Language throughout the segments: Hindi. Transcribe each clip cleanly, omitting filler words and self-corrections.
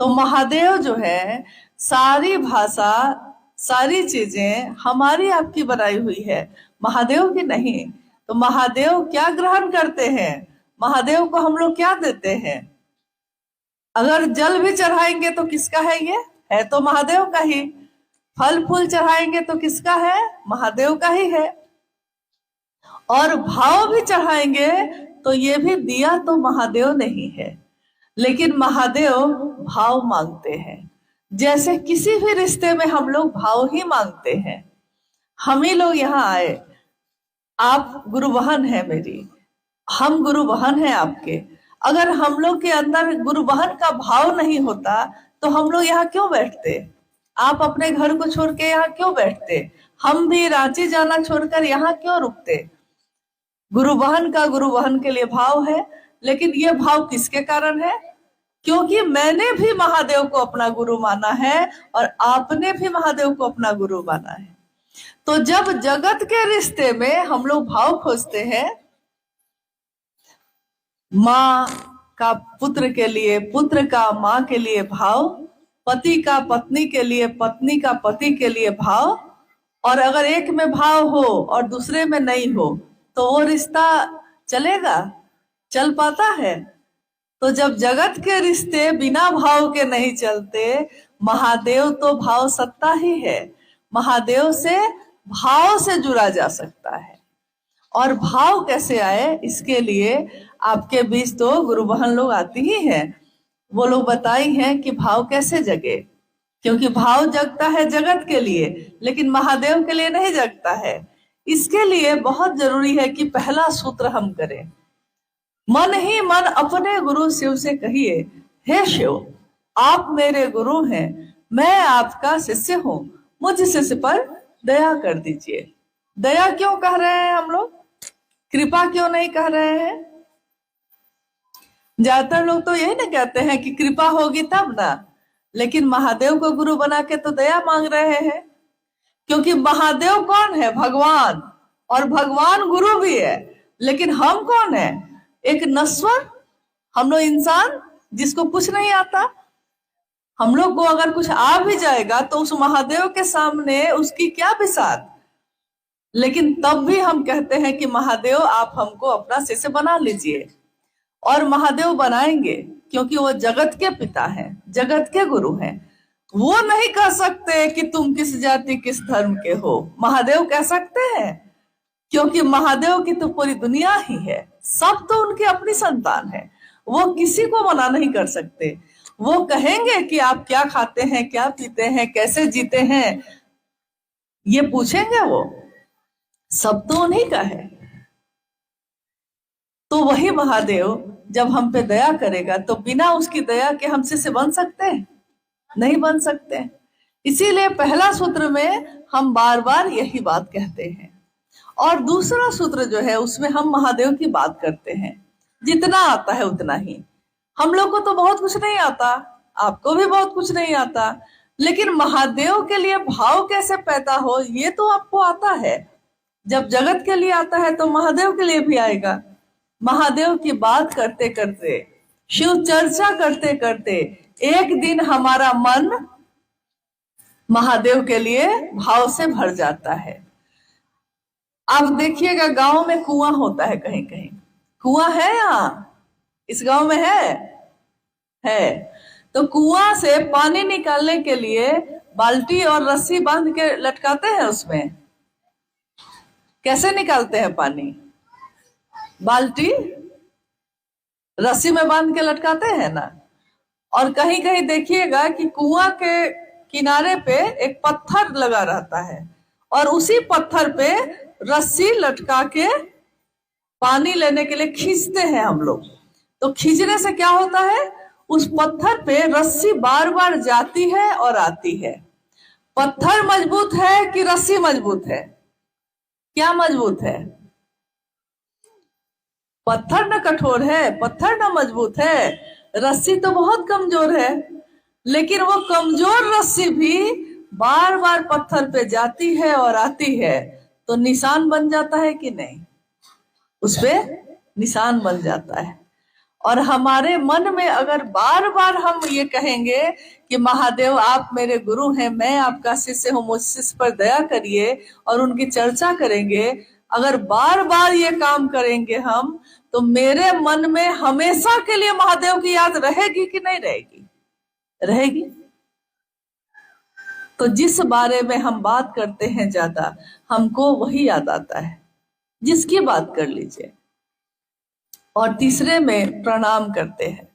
तो महादेव जो है, सारी भाषा, सारी चीजें हमारी आपकी बनाई हुई है, महादेव की नहीं। तो महादेव क्या ग्रहण करते हैं, महादेव को हम लोग क्या देते हैं? अगर जल भी चढ़ाएंगे तो किसका है? ये है तो महादेव का ही। फल फूल चढ़ाएंगे तो किसका है? महादेव का ही है। और भाव भी चढ़ाएंगे तो ये भी दिया तो महादेव नहीं है, लेकिन महादेव भाव मांगते हैं। जैसे किसी भी रिश्ते में हम लोग भाव ही मांगते हैं। हम ही लोग यहाँ आए, आप गुरु बहन है मेरी, हम गुरु बहन है आपके। अगर हम लोग के अंदर गुरु बहन का भाव नहीं होता तो हम लोग यहाँ क्यों बैठते? आप अपने घर को छोड़ के यहाँ क्यों बैठते? हम भी रांची जाना छोड़कर यहाँ क्यों रुकते? गुरु बहन का गुरु बहन के लिए भाव है, लेकिन ये भाव किसके कारण है? क्योंकि मैंने भी महादेव को अपना गुरु माना है और आपने भी महादेव को अपना गुरु माना है। तो जब जगत के रिश्ते में हम लोग भाव खोजते हैं, माँ का पुत्र के लिए, पुत्र का माँ के लिए भाव, पति का पत्नी के लिए, पत्नी का पति के लिए भाव, और अगर एक में भाव हो और दूसरे में नहीं हो तो वो रिश्ता चलेगा? चल पाता है? तो जब जगत के रिश्ते बिना भाव के नहीं चलते, महादेव तो भाव सत्ता ही है। महादेव से भाव से जुड़ा जा सकता है। और भाव कैसे आए, इसके लिए आपके बीच तो गुरु बहन लोग आती ही हैं। वो लोग बताई हैं कि भाव कैसे जगे, क्योंकि भाव जगता है जगत के लिए, लेकिन महादेव के लिए नहीं जगता है। इसके लिए बहुत जरूरी है कि पहला सूत्र हम करें, मन ही मन अपने गुरु शिव से कहिए, हे शिव आप मेरे गुरु हैं, मैं आपका शिष्य हूँ, मुझ शिष्य पर दया कर दीजिए। दया क्यों कह रहे हैं हम लोग, कृपा क्यों नहीं कह रहे हैं? ज्यादातर लोग तो यही ना कहते हैं कि कृपा होगी तब ना, लेकिन महादेव को गुरु बना के तो दया मांग रहे हैं। क्योंकि महादेव कौन है? भगवान, और भगवान गुरु भी है। लेकिन हम कौन है? एक नश्वर, हम लोग इंसान जिसको कुछ नहीं आता। हम लोग को अगर कुछ आ भी जाएगा तो उस महादेव के सामने उसकी क्या बिसात। लेकिन तब भी हम कहते हैं कि महादेव आप हमको अपना शिष्य बना लीजिए। और महादेव बनाएंगे क्योंकि वो जगत के पिता हैं, जगत के गुरु हैं। वो नहीं कह सकते कि तुम किस जाति किस धर्म के हो, महादेव कह सकते हैं, क्योंकि महादेव की तो पूरी दुनिया ही है, सब तो उनकी अपनी संतान है। वो किसी को मना नहीं कर सकते। वो कहेंगे कि आप क्या खाते हैं, क्या पीते हैं, कैसे जीते हैं, ये पूछेंगे। वो सब तो उन्हीं का है। तो वही महादेव जब हम पे दया करेगा तो बिना उसकी दया के हम शिष्य बन सकते हैं? नहीं बन सकते। इसीलिए पहला सूत्र में हम बार बार यही बात कहते हैं। और दूसरा सूत्र जो है उसमें हम महादेव की बात करते हैं, जितना आता है उतना ही। हम लोग को तो बहुत कुछ नहीं आता, आपको भी बहुत कुछ नहीं आता, लेकिन महादेव के लिए भाव कैसे पैदा हो ये तो आपको आता है। जब जगत के लिए आता है तो महादेव के लिए भी आएगा। महादेव की बात करते करते, शिव चर्चा करते करते एक दिन हमारा मन महादेव के लिए भाव से भर जाता है। आप देखिएगा गांव में कुआं होता है, कहीं कहीं कुआं है। यहाँ इस गांव में है। तो कुआं से पानी निकालने के लिए बाल्टी और रस्सी बांध के लटकाते हैं। उसमें कैसे निकालते हैं पानी? बाल्टी रस्सी में बांध के लटकाते हैं ना। और कहीं कहीं देखिएगा कि कुआं के किनारे पे एक पत्थर लगा रहता है और उसी पत्थर पे रस्सी लटका के पानी लेने के लिए खींचते हैं हम लोग। तो खींचने से क्या होता है, उस पत्थर पे रस्सी बार बार जाती है और आती है। पत्थर मजबूत है कि रस्सी मजबूत है? क्या मजबूत है? पत्थर न कठोर है, पत्थर न मजबूत है, रस्सी तो बहुत कमजोर है। लेकिन वो कमजोर रस्सी भी बार बार पत्थर पे जाती है और आती है, तो निशान बन जाता है कि नहीं? उस पे निशान बन जाता है। और हमारे मन में अगर बार बार हम ये कहेंगे कि महादेव आप मेरे गुरु हैं, मैं आपका शिष्य हूँ, मुझ शिष्य पर दया करिए, और उनकी चर्चा करेंगे, अगर बार बार ये काम करेंगे हम, तो मेरे मन में हमेशा के लिए महादेव की याद रहेगी कि नहीं रहेगी? रहेगी। तो जिस बारे में हम बात करते हैं ज्यादा, हमको वही याद आता है, जिसकी बात कर लीजिए। और तीसरे में प्रणाम करते हैं।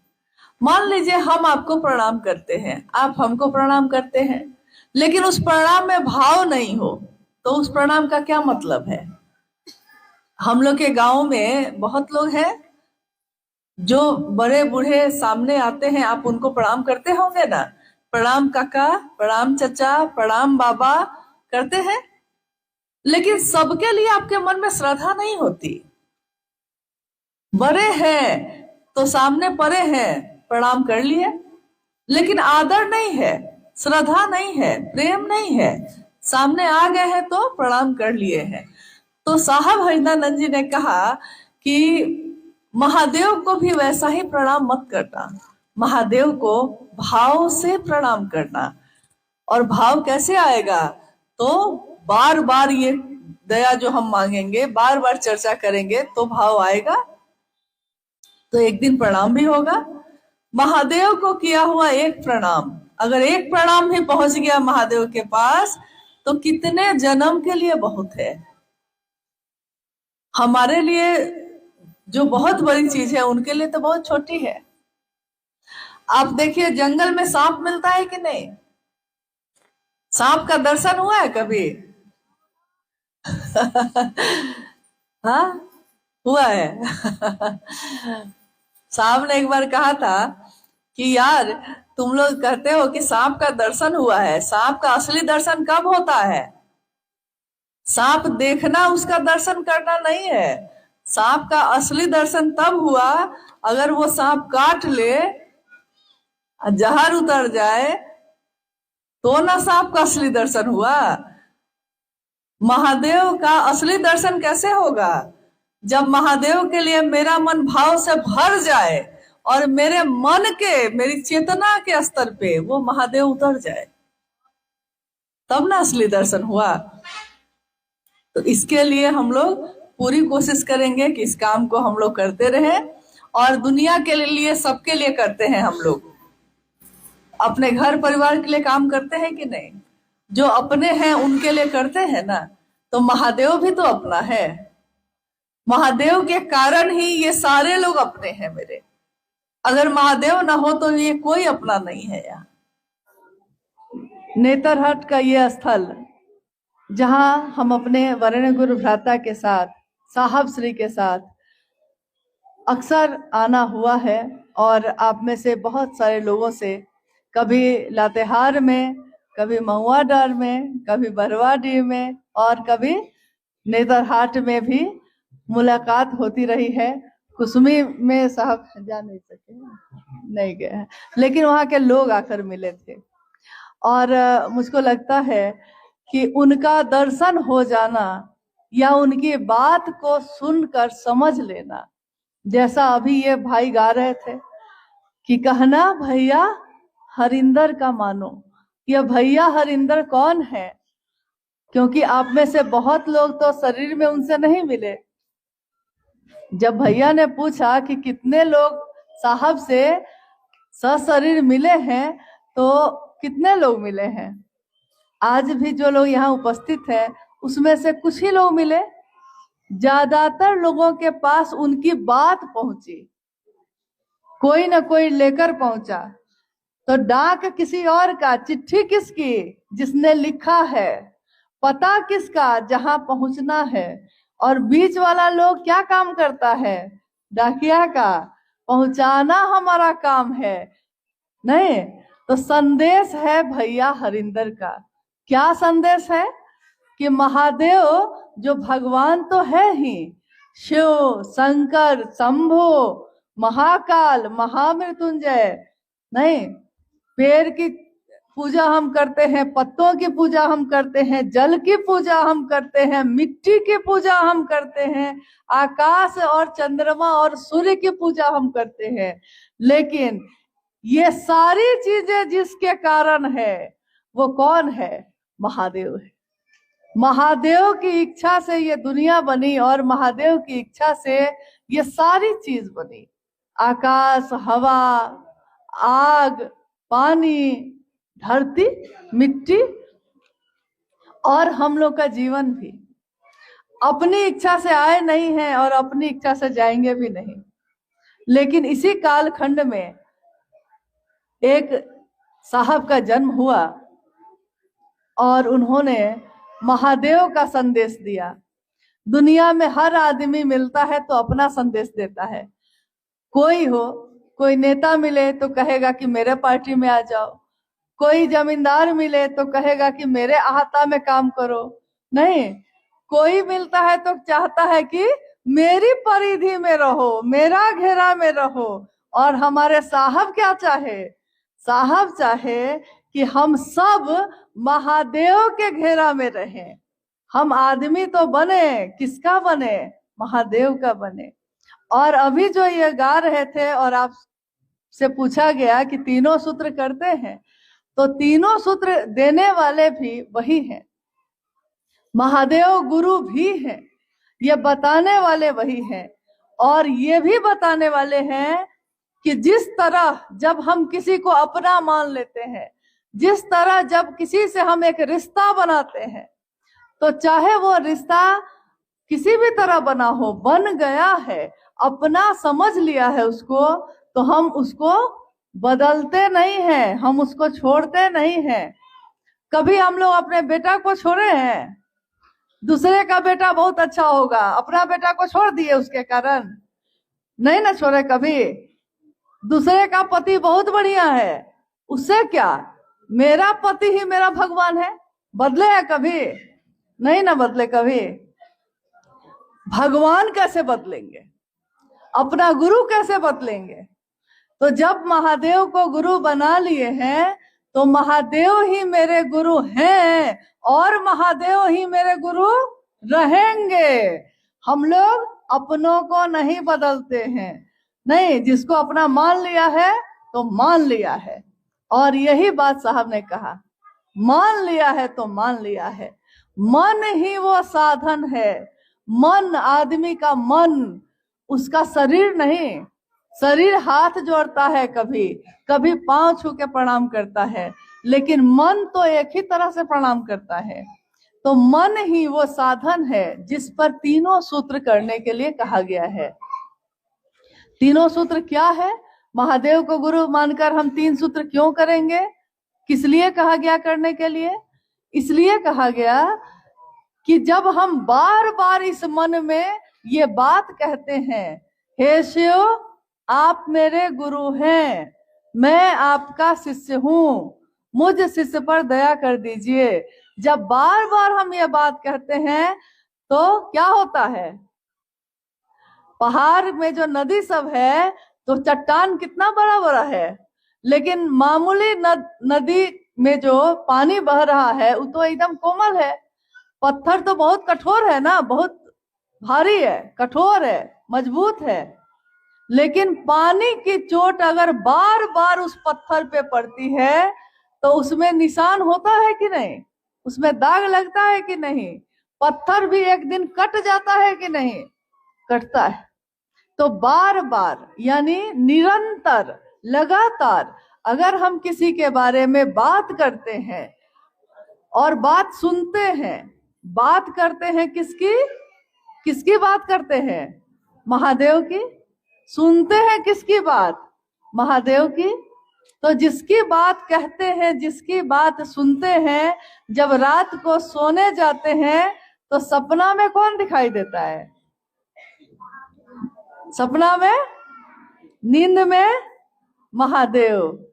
मान लीजिए हम आपको प्रणाम करते हैं, आप हमको प्रणाम करते हैं, लेकिन उस प्रणाम में भाव नहीं हो, तो उस प्रणाम का क्या मतलब है? हम लोग के गांव में बहुत लोग हैं जो बड़े बूढ़े सामने आते हैं, आप उनको प्रणाम करते होंगे ना, प्रणाम काका, प्रणाम चाचा, प्रणाम बाबा करते हैं, लेकिन सबके लिए आपके मन में श्रद्धा नहीं होती। बड़े हैं तो सामने पड़े हैं, प्रणाम कर लिए, लेकिन आदर नहीं है, श्रद्धा नहीं है, प्रेम नहीं है, सामने आ गए हैं तो प्रणाम कर लिए हैं। तो साहब हरिदानंद जी ने कहा कि महादेव को भी वैसा ही प्रणाम मत करना, महादेव को भाव से प्रणाम करना। और भाव कैसे आएगा? तो बार बार ये दया जो हम मांगेंगे, बार बार चर्चा करेंगे तो भाव आएगा, तो एक दिन प्रणाम भी होगा। महादेव को किया हुआ एक प्रणाम, अगर एक प्रणाम भी पहुंच गया महादेव के पास, तो कितने जन्म के लिए बहुत है। हमारे लिए जो बहुत बड़ी चीज है, उनके लिए तो बहुत छोटी है। आप देखिए जंगल में सांप मिलता है कि नहीं? सांप का दर्शन हुआ है कभी? हाँ, हुआ है। सांप ने एक बार कहा था कि यार तुम लोग कहते हो कि सांप का दर्शन हुआ है, सांप का असली दर्शन कब होता है? सांप देखना उसका दर्शन करना नहीं है, सांप का असली दर्शन तब हुआ अगर वो सांप काट ले, जहर उतर जाए, तो ना सांप का असली दर्शन हुआ। महादेव का असली दर्शन कैसे होगा? जब महादेव के लिए मेरा मन भाव से भर जाए और मेरे मन के, मेरी चेतना के स्तर पे वो महादेव उतर जाए, तब ना असली दर्शन हुआ। तो इसके लिए हम लोग पूरी कोशिश करेंगे कि इस काम को हम लोग करते रहें, और दुनिया के लिए, सबके लिए करते हैं हम लोग। अपने घर परिवार के लिए काम करते हैं कि नहीं? जो अपने हैं उनके लिए करते हैं ना, तो महादेव भी तो अपना है। महादेव के कारण ही ये सारे लोग अपने हैं मेरे। अगर महादेव ना हो तो ये कोई अपना नहीं है। यहाँ नेतरहाट का ये स्थल, जहां हम अपने वर्ण गुरु भ्राता के साथ, साहब श्री के साथ अक्सर आना हुआ है, और आप में से बहुत सारे लोगों से कभी लातेहार में, कभी महुआडार में, कभी बरवाडीह में, और कभी नेतरहाट में भी मुलाकात होती रही है। कुसुमी में साहब जा नहीं सके, नहीं गए हैं, लेकिन वहाँ के लोग आकर मिले थे, और मुझको लगता है कि उनका दर्शन हो जाना या उनकी बात को सुनकर समझ लेना, जैसा अभी ये भाई गा रहे थे कि कहना भैया हरिंदर का मानो। ये भैया हरिंदर कौन है? क्योंकि आप में से बहुत लोग तो शरीर में उनसे नहीं मिले। जब भैया ने पूछा कि कितने लोग साहब से सशरीर मिले हैं, तो कितने लोग मिले हैं? आज भी जो लोग यहाँ उपस्थित हैं उसमें से कुछ ही लोग मिले। ज्यादातर लोगों के पास उनकी बात पहुंची, कोई ना कोई लेकर पहुंचा। तो डाक किसी और का, चिट्ठी किसकी? जिसने लिखा है। पता किसका? जहां पहुंचना है। और बीच वाला लोग क्या काम करता है? डाकिया का। पहुंचाना हमारा काम है, नहीं? तो संदेश है भैया हरिंदर का। क्या संदेश है? कि महादेव जो भगवान तो है ही, शिव, शंकर, शंभो, महाकाल, महामृत्युंजय, नहीं, पेड़ की पूजा हम करते हैं, पत्तों की पूजा हम करते हैं, जल की पूजा हम करते हैं, मिट्टी की पूजा हम करते हैं, आकाश और चंद्रमा और सूर्य की पूजा हम करते हैं। लेकिन ये सारी चीजें जिसके कारण है वो कौन है? महादेव है। महादेव की इच्छा से ये दुनिया बनी और महादेव की इच्छा से ये सारी चीज बनी। आकाश, हवा, आग, पानी, धरती, मिट्टी और हम लोग का जीवन भी अपनी इच्छा से आए नहीं है और अपनी इच्छा से जाएंगे भी नहीं। लेकिन इसी कालखंड में एक साहब का जन्म हुआ और उन्होंने महादेव का संदेश दिया। दुनिया में हर आदमी मिलता है तो अपना संदेश देता है। कोई नेता मिले तो कहेगा कि मेरे पार्टी में आ जाओ, कोई जमींदार मिले तो कहेगा कि मेरे आहता में काम करो। नहीं, कोई मिलता है तो चाहता है कि मेरी परिधि में रहो, मेरा घेरा में रहो। और हमारे साहब क्या चाहे? साहब चाहे कि हम सब महादेव के घेरा में रहें। हम आदमी तो बने, किसका बने? महादेव का बने। और अभी जो ये गा रहे थे और आपसे पूछा गया कि तीनों सूत्र करते हैं, तो तीनों सूत्र देने वाले भी वही हैं। महादेव गुरु भी हैं, ये बताने वाले वही हैं। और ये भी बताने वाले हैं कि जिस तरह जब हम किसी को अपना मान लेते हैं, जिस तरह जब किसी से हम एक रिश्ता बनाते हैं, तो चाहे वो रिश्ता किसी भी तरह बना हो, बन गया है, अपना समझ लिया है उसको, तो हम उसको बदलते नहीं हैं, हम उसको छोड़ते नहीं हैं। कभी हम लोग अपने बेटा को छोड़े हैं? दूसरे का बेटा बहुत अच्छा होगा, अपना बेटा को छोड़ दिए उसके कारण? नहीं ना छोड़े कभी। दूसरे का पति बहुत बढ़िया है, उससे क्या, मेरा पति ही मेरा भगवान है। बदले है कभी? नहीं ना बदले कभी। भगवान कैसे बदलेंगे? अपना गुरु कैसे बदलेंगे? तो जब महादेव को गुरु बना लिए हैं तो महादेव ही मेरे गुरु हैं और महादेव ही मेरे गुरु रहेंगे। हम लोग अपनों को नहीं बदलते हैं। नहीं, जिसको अपना मान लिया है तो मान लिया है। और यही बात साहब ने कहा, मान लिया है तो मान लिया है। मन ही वो साधन है। मन, आदमी का मन, उसका शरीर नहीं। शरीर हाथ जोड़ता है, कभी कभी पांव छू के प्रणाम करता है, लेकिन मन तो एक ही तरह से प्रणाम करता है। तो मन ही वो साधन है जिस पर तीनों सूत्र करने के लिए कहा गया है। तीनों सूत्र क्या है? महादेव को गुरु मानकर हम तीन सूत्र क्यों करेंगे? किस लिए कहा गया करने के लिए? इसलिए कहा गया कि जब हम बार बार इस मन में ये बात कहते हैं, हे शिव आप मेरे गुरु हैं, मैं आपका शिष्य हूँ, मुझ शिष्य पर दया कर दीजिए। जब बार बार हम ये बात कहते हैं तो क्या होता है? पहाड़ में जो नदी सब है तो चट्टान कितना बड़ा बड़ा है, लेकिन मामूली नदी में जो पानी बह रहा है वो तो एकदम कोमल है। पत्थर तो बहुत कठोर है ना, बहुत भारी है, कठोर है, मजबूत है। लेकिन पानी की चोट अगर बार बार उस पत्थर पे पड़ती है तो उसमें निशान होता है कि नहीं? उसमें दाग लगता है कि नहीं? पत्थर भी एक दिन कट जाता है कि नहीं? कटता है। तो बार बार यानी निरंतर, लगातार अगर हम किसी के बारे में बात करते हैं और बात सुनते हैं, बात करते हैं किसकी बात करते हैं? महादेव की। सुनते हैं किसकी बात? महादेव की। तो जिसकी बात कहते हैं, जिसकी बात सुनते हैं, जब रात को सोने जाते हैं तो सपना में कौन दिखाई देता है? सपना में, नींद में महादेव।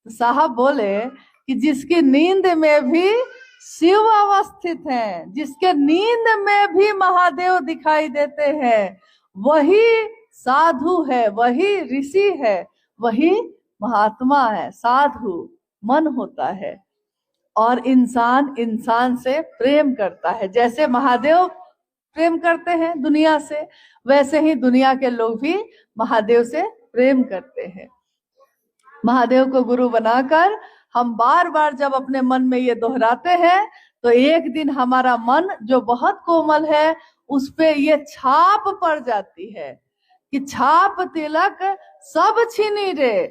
साहब बोले कि जिसकी नींद में भी शिव अवस्थित हैं, जिसके नींद में भी महादेव दिखाई देते हैं, वही साधु है, वही ऋषि है, वही महात्मा है। साधु मन होता है, और इंसान इंसान से प्रेम करता है। जैसे महादेव प्रेम करते हैं दुनिया से, वैसे ही दुनिया के लोग भी महादेव से प्रेम करते हैं। महादेव को गुरु बनाकर हम बार बार जब अपने मन में ये दोहराते हैं तो एक दिन हमारा मन जो बहुत कोमल है उस पे ये छाप पड़ जाती है कि छाप तिलक सब छीनी रे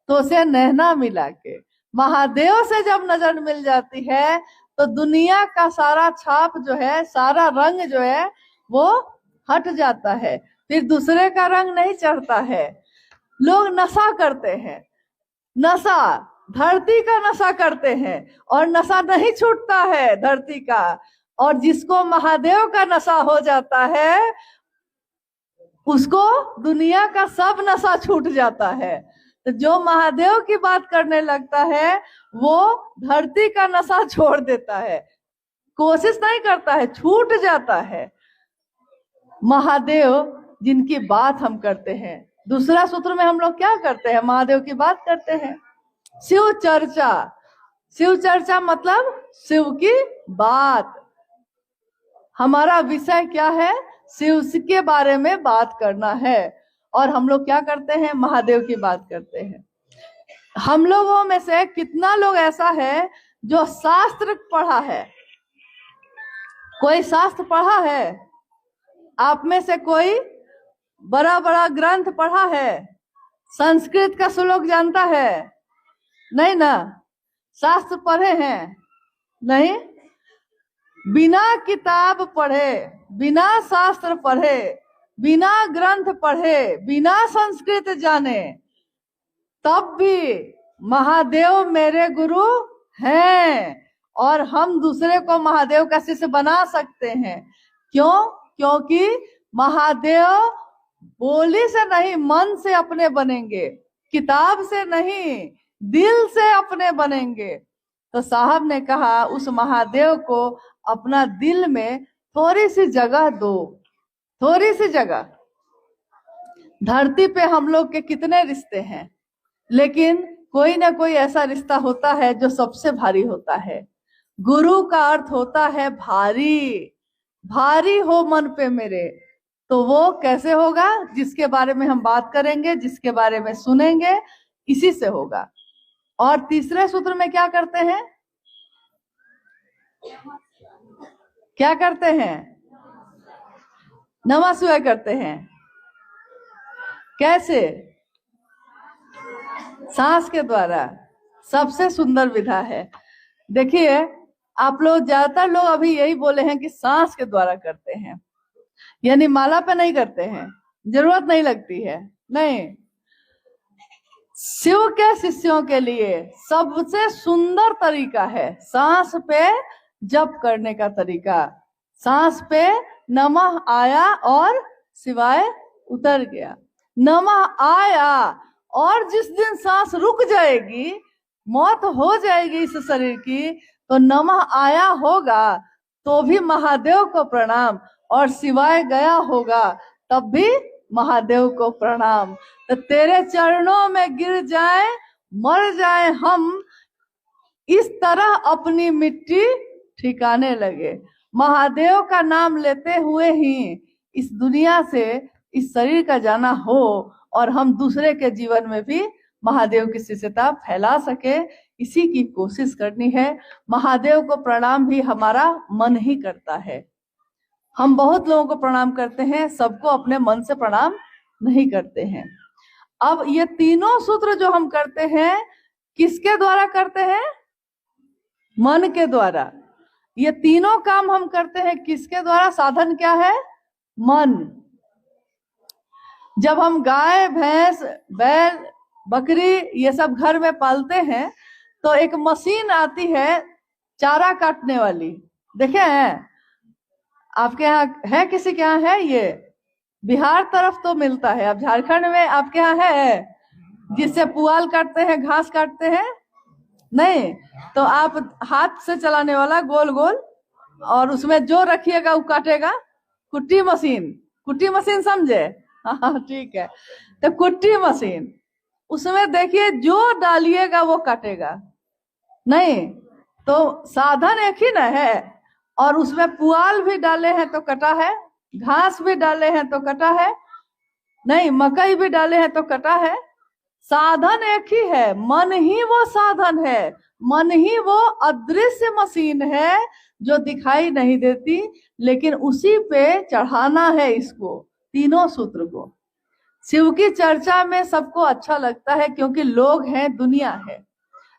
तो से नैना मिला के। महादेव से जब नजर मिल जाती है तो दुनिया का सारा छाप जो है, सारा रंग जो है वो हट जाता है, फिर दूसरे का रंग नहीं चढ़ता है। लोग नशा करते हैं, नशा धरती का नशा करते हैं और नशा नहीं छूटता है धरती का। और जिसको महादेव का नशा हो जाता है उसको दुनिया का सब नशा छूट जाता है। तो जो महादेव की बात करने लगता है वो धरती का नशा छोड़ देता है, कोशिश नहीं करता है, छूट जाता है। महादेव जिनकी बात हम करते हैं, दूसरा सूत्र में हम लोग क्या करते हैं, महादेव की बात करते हैं। शिव चर्चा, शिव चर्चा मतलब शिव की बात। हमारा विषय क्या है, शिव के बारे में बात करना है। और हम लोग क्या करते हैं, महादेव की बात करते हैं। हम लोगों में से कितना लोग ऐसा है जो शास्त्र पढ़ा है? कोई शास्त्र पढ़ा है? आप में से कोई बड़ा बड़ा ग्रंथ पढ़ा है? संस्कृत का श्लोक जानता है? नहीं ना। शास्त्र पढ़े हैं? नहीं। बिना किताब पढ़े, बिना शास्त्र पढ़े, बिना ग्रंथ पढ़े, बिना संस्कृत जाने, तब भी महादेव मेरे गुरु हैं और हम दूसरे को महादेव का शिष्य बना सकते हैं। क्यों? क्योंकि महादेव बोली से नहीं मन से अपने बनेंगे, किताब से नहीं दिल से अपने बनेंगे। तो साहब ने कहा उस महादेव को अपना दिल में थोड़ी सी जगह दो, थोड़ी सी जगह। धरती पे हम लोग के कितने रिश्ते हैं, लेकिन कोई ना कोई ऐसा रिश्ता होता है जो सबसे भारी होता है। गुरु का अर्थ होता है भारी, भारी हो मन पे मेरे। तो वो कैसे होगा? जिसके बारे में हम बात करेंगे, जिसके बारे में सुनेंगे, इसी से होगा। और तीसरे सूत्र में क्या करते हैं, क्या करते हैं? नमः शिवाय करते हैं। कैसे? सांस के द्वारा। सबसे सुंदर विधा है। देखिए आप लोग, ज्यादातर लोग अभी यही बोले हैं कि सांस के द्वारा करते हैं, यानी माला पे नहीं करते हैं, जरूरत नहीं लगती है। नहीं, शिव के शिष्यों के लिए सबसे सुंदर तरीका है सांस पे जप करने का तरीका। सांस पे नमः आया और शिवाय उतर गया। नमः आया और जिस दिन सांस रुक जाएगी, मौत हो जाएगी इस शरीर की, तो नमः आया होगा तो भी महादेव को प्रणाम, और शिवाय गया होगा तब भी महादेव को प्रणाम। तो तेरे चरणों में गिर जाए, मर जाए हम, इस तरह अपनी मिट्टी ठिकाने लगे। महादेव का नाम लेते हुए ही इस दुनिया से इस शरीर का जाना हो और हम दूसरे के जीवन में भी महादेव की शिष्यता फैला सके, इसी की कोशिश करनी है। महादेव को प्रणाम भी हमारा मन ही करता है। हम बहुत लोगों को प्रणाम करते हैं, सबको अपने मन से प्रणाम नहीं करते हैं। अब ये तीनों सूत्र जो हम करते हैं, किसके द्वारा करते हैं? मन के द्वारा। ये तीनों काम हम करते हैं किसके द्वारा? साधन क्या है? मन। जब हम गाय, भैंस, बैल, बकरी ये सब घर में पालते हैं तो एक मशीन आती है चारा काटने वाली, देखे हैं? आपके यहाँ है? किसी के यहाँ है? ये बिहार तरफ तो मिलता है, अब झारखंड में आपके यहाँ है? जिससे पुआल काटते हैं, घास काटते हैं? नहीं, तो आप हाथ से चलाने वाला गोल गोल, और उसमें जो रखिएगा वो काटेगा। कुट्टी मशीन, कुट्टी मशीन समझे? हाँ ठीक है। तो कुट्टी मशीन, उसमें देखिए जो डालिएगा वो काटेगा। नहीं, तो साधन एक ही न है, और उसमें पुआल भी डाले हैं तो कटा है, घास भी डाले हैं तो कटा है, नहीं मकई भी डाले हैं तो कटा है। साधन एक ही है, मन ही वो साधन है, मन ही वो अदृश्य मशीन है जो दिखाई नहीं देती, लेकिन उसी पे चढ़ाना है इसको, तीनों सूत्र को। शिव की चर्चा में सबको अच्छा लगता है क्योंकि लोग हैं, दुनिया है,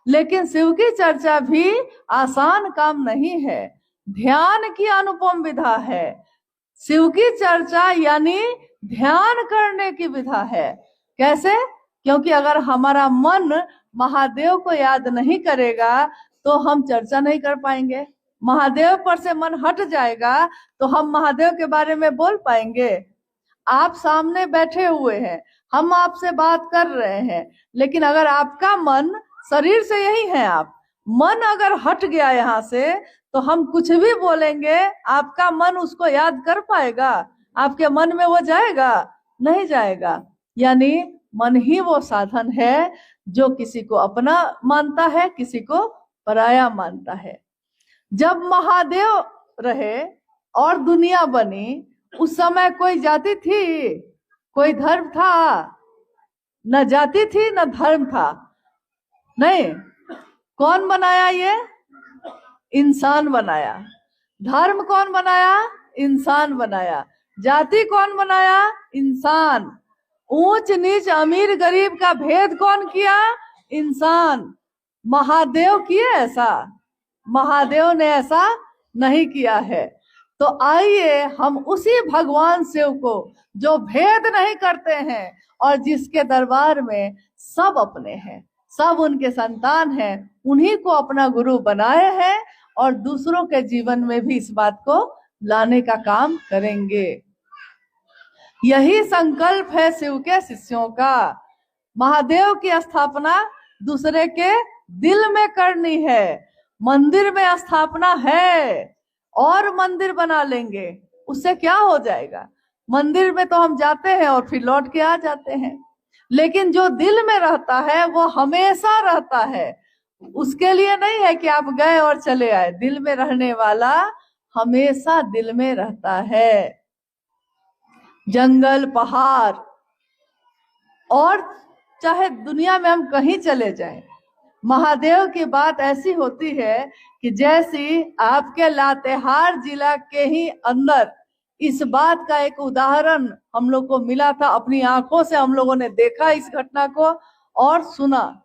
लेकिन शिव की चर्चा भी आसान काम नहीं है, ध्यान की अनुपम विधा है। शिव की चर्चा यानी ध्यान करने की विधा है। कैसे? क्योंकि अगर हमारा मन महादेव को याद नहीं करेगा तो हम चर्चा नहीं कर पाएंगे। महादेव पर से मन हट जाएगा तो हम महादेव के बारे में बोल पाएंगे? आप सामने बैठे हुए हैं, हम आपसे बात कर रहे हैं, लेकिन अगर आपका मन, शरीर से यही है आप, मन अगर हट गया यहाँ से तो हम कुछ भी बोलेंगे, आपका मन उसको याद कर पाएगा? आपके मन में वो जाएगा? नहीं जाएगा। यानी मन ही वो साधन है जो किसी को अपना मानता है, किसी को पराया मानता है। जब महादेव रहे और दुनिया बनी, उस समय कोई जाति थी, कोई धर्म था? न जाति थी न धर्म था, नहीं। कौन बनाया? ये इंसान बनाया। धर्म कौन बनाया? इंसान बनाया। जाति कौन बनाया? इंसान। ऊंच नीच अमीर गरीब का भेद कौन किया? इंसान। महादेव किए ऐसा? महादेव ने ऐसा नहीं किया है। तो आइए हम उसी भगवान शिव को, जो भेद नहीं करते हैं और जिसके दरबार में सब अपने हैं, सब उनके संतान हैं, उन्हीं को अपना गुरु बनाए हैं और दूसरों के जीवन में भी इस बात को लाने का काम करेंगे। यही संकल्प है शिव के शिष्यों का। महादेव की स्थापना दूसरे के दिल में करनी है। मंदिर में स्थापना है और मंदिर बना लेंगे, उससे क्या हो जाएगा? मंदिर में तो हम जाते हैं और फिर लौट के आ जाते हैं, लेकिन जो दिल में रहता है वो हमेशा रहता है। उसके लिए नहीं है कि आप गए और चले आए, दिल में रहने वाला हमेशा दिल में रहता है। जंगल, पहाड़, और चाहे दुनिया में हम कहीं चले जाएं, महादेव की बात ऐसी होती है कि जैसी आपके लातेहार जिला के ही अंदर इस बात का एक उदाहरण हम लोग को मिला था, अपनी आंखों से हम लोगों ने देखा इस घटना को और सुना।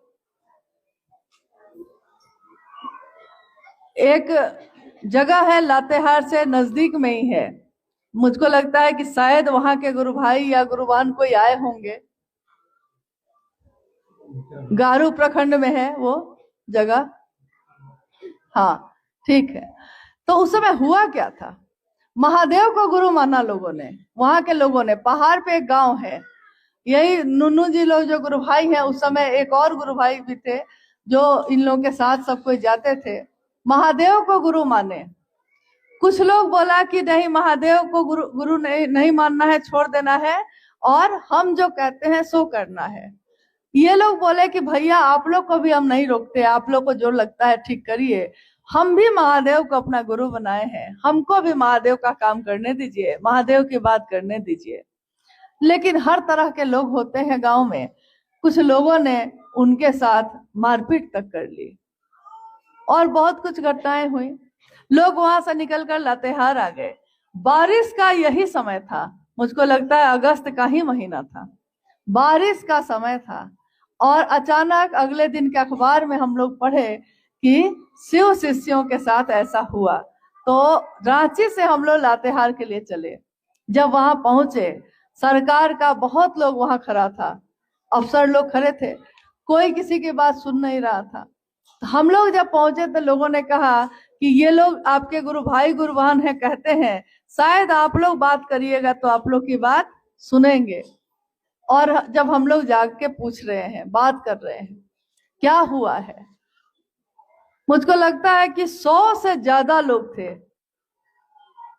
एक जगह है, लातेहार से नजदीक में ही है, मुझको लगता है कि शायद वहां के गुरु भाई या गुरुवान कोई आए होंगे। गारू प्रखंड में है वो जगह, हाँ ठीक है। तो उस समय हुआ क्या था? महादेव को गुरु माना लोगों ने, वहां के लोगों ने। पहाड़ पे एक गांव है, यही नुन्नू जी लोग जो गुरु भाई हैं, उस समय एक और गुरु भाई भी थे जो इन लोगों के साथ सब कोई जाते थे। महादेव को गुरु माने। कुछ लोग बोला कि नहीं, महादेव को गुरु नहीं मानना है, छोड़ देना है, और हम जो कहते हैं सो करना है। ये लोग बोले कि भैया आप लोग को भी हम नहीं रोकते, आप लोग को जो लगता है ठीक करिए, हम भी महादेव को अपना गुरु बनाए हैं, हमको भी महादेव का काम करने दीजिए, महादेव की बात करने दीजिए। लेकिन हर तरह के लोग होते हैं गांव में, कुछ लोगों ने उनके साथ मारपीट तक कर ली और बहुत कुछ घटनाएं हुई। लोग वहां से निकलकर लातेहार आ गए। बारिश का यही समय था, मुझको लगता है अगस्त का ही महीना था, बारिश का समय था। और अचानक अगले दिन के अखबार में हम लोग पढ़े कि शिव शिष्यों के साथ ऐसा हुआ। तो रांची से हम लोग लातेहार के लिए चले। जब वहां पहुंचे, सरकार का बहुत लोग वहां खड़ा था, अफसर लोग खड़े थे, कोई किसी की बात सुन नहीं रहा था। तो हम लोग जब पहुंचे तो लोगों ने कहा कि ये लोग आपके गुरु भाई गुरुवान है, कहते हैं शायद आप लोग बात करिएगा तो आप लोग की बात सुनेंगे। और जब हम लोग जाग के पूछ रहे हैं, बात कर रहे हैं, क्या हुआ है, मुझको लगता है कि 100 से ज्यादा लोग थे।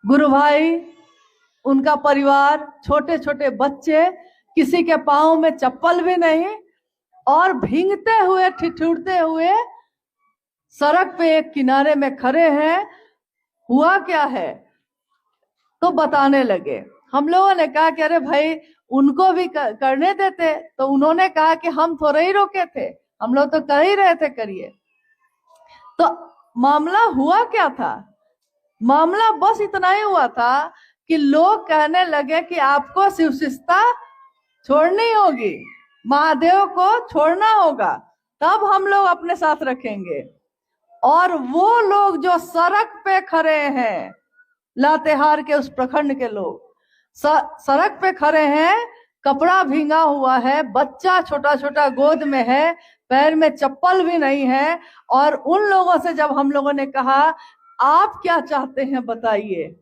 गुरु भाई, उनका परिवार, छोटे छोटे बच्चे, किसी के पाँव में चप्पल भी नहीं, और भींगते हुए ठिठुरते हुए सड़क पे एक किनारे में खड़े हैं, हुआ क्या है? तो बताने लगे। हम लोगों ने कहा कि अरे भाई उनको भी करने देते। तो उन्होंने कहा कि हम थोड़े ही रोके थे, हम लोग तो कर ही रहे थे, करिए। तो मामला हुआ क्या था? मामला बस इतना ही हुआ था कि लोग कहने लगे कि आपको शिवशिष्टता छोड़नी होगी, महादेव को छोड़ना होगा, तब हम लोग अपने साथ रखेंगे। और वो लोग जो सड़क पे खड़े हैं, लातेहार के उस प्रखंड के लोग सड़क पे खड़े हैं, कपड़ा भींगा हुआ है, बच्चा छोटा छोटा गोद में है, पैर में चप्पल भी नहीं है। और उन लोगों से जब हम लोगों ने कहा आप क्या चाहते हैं बताइए,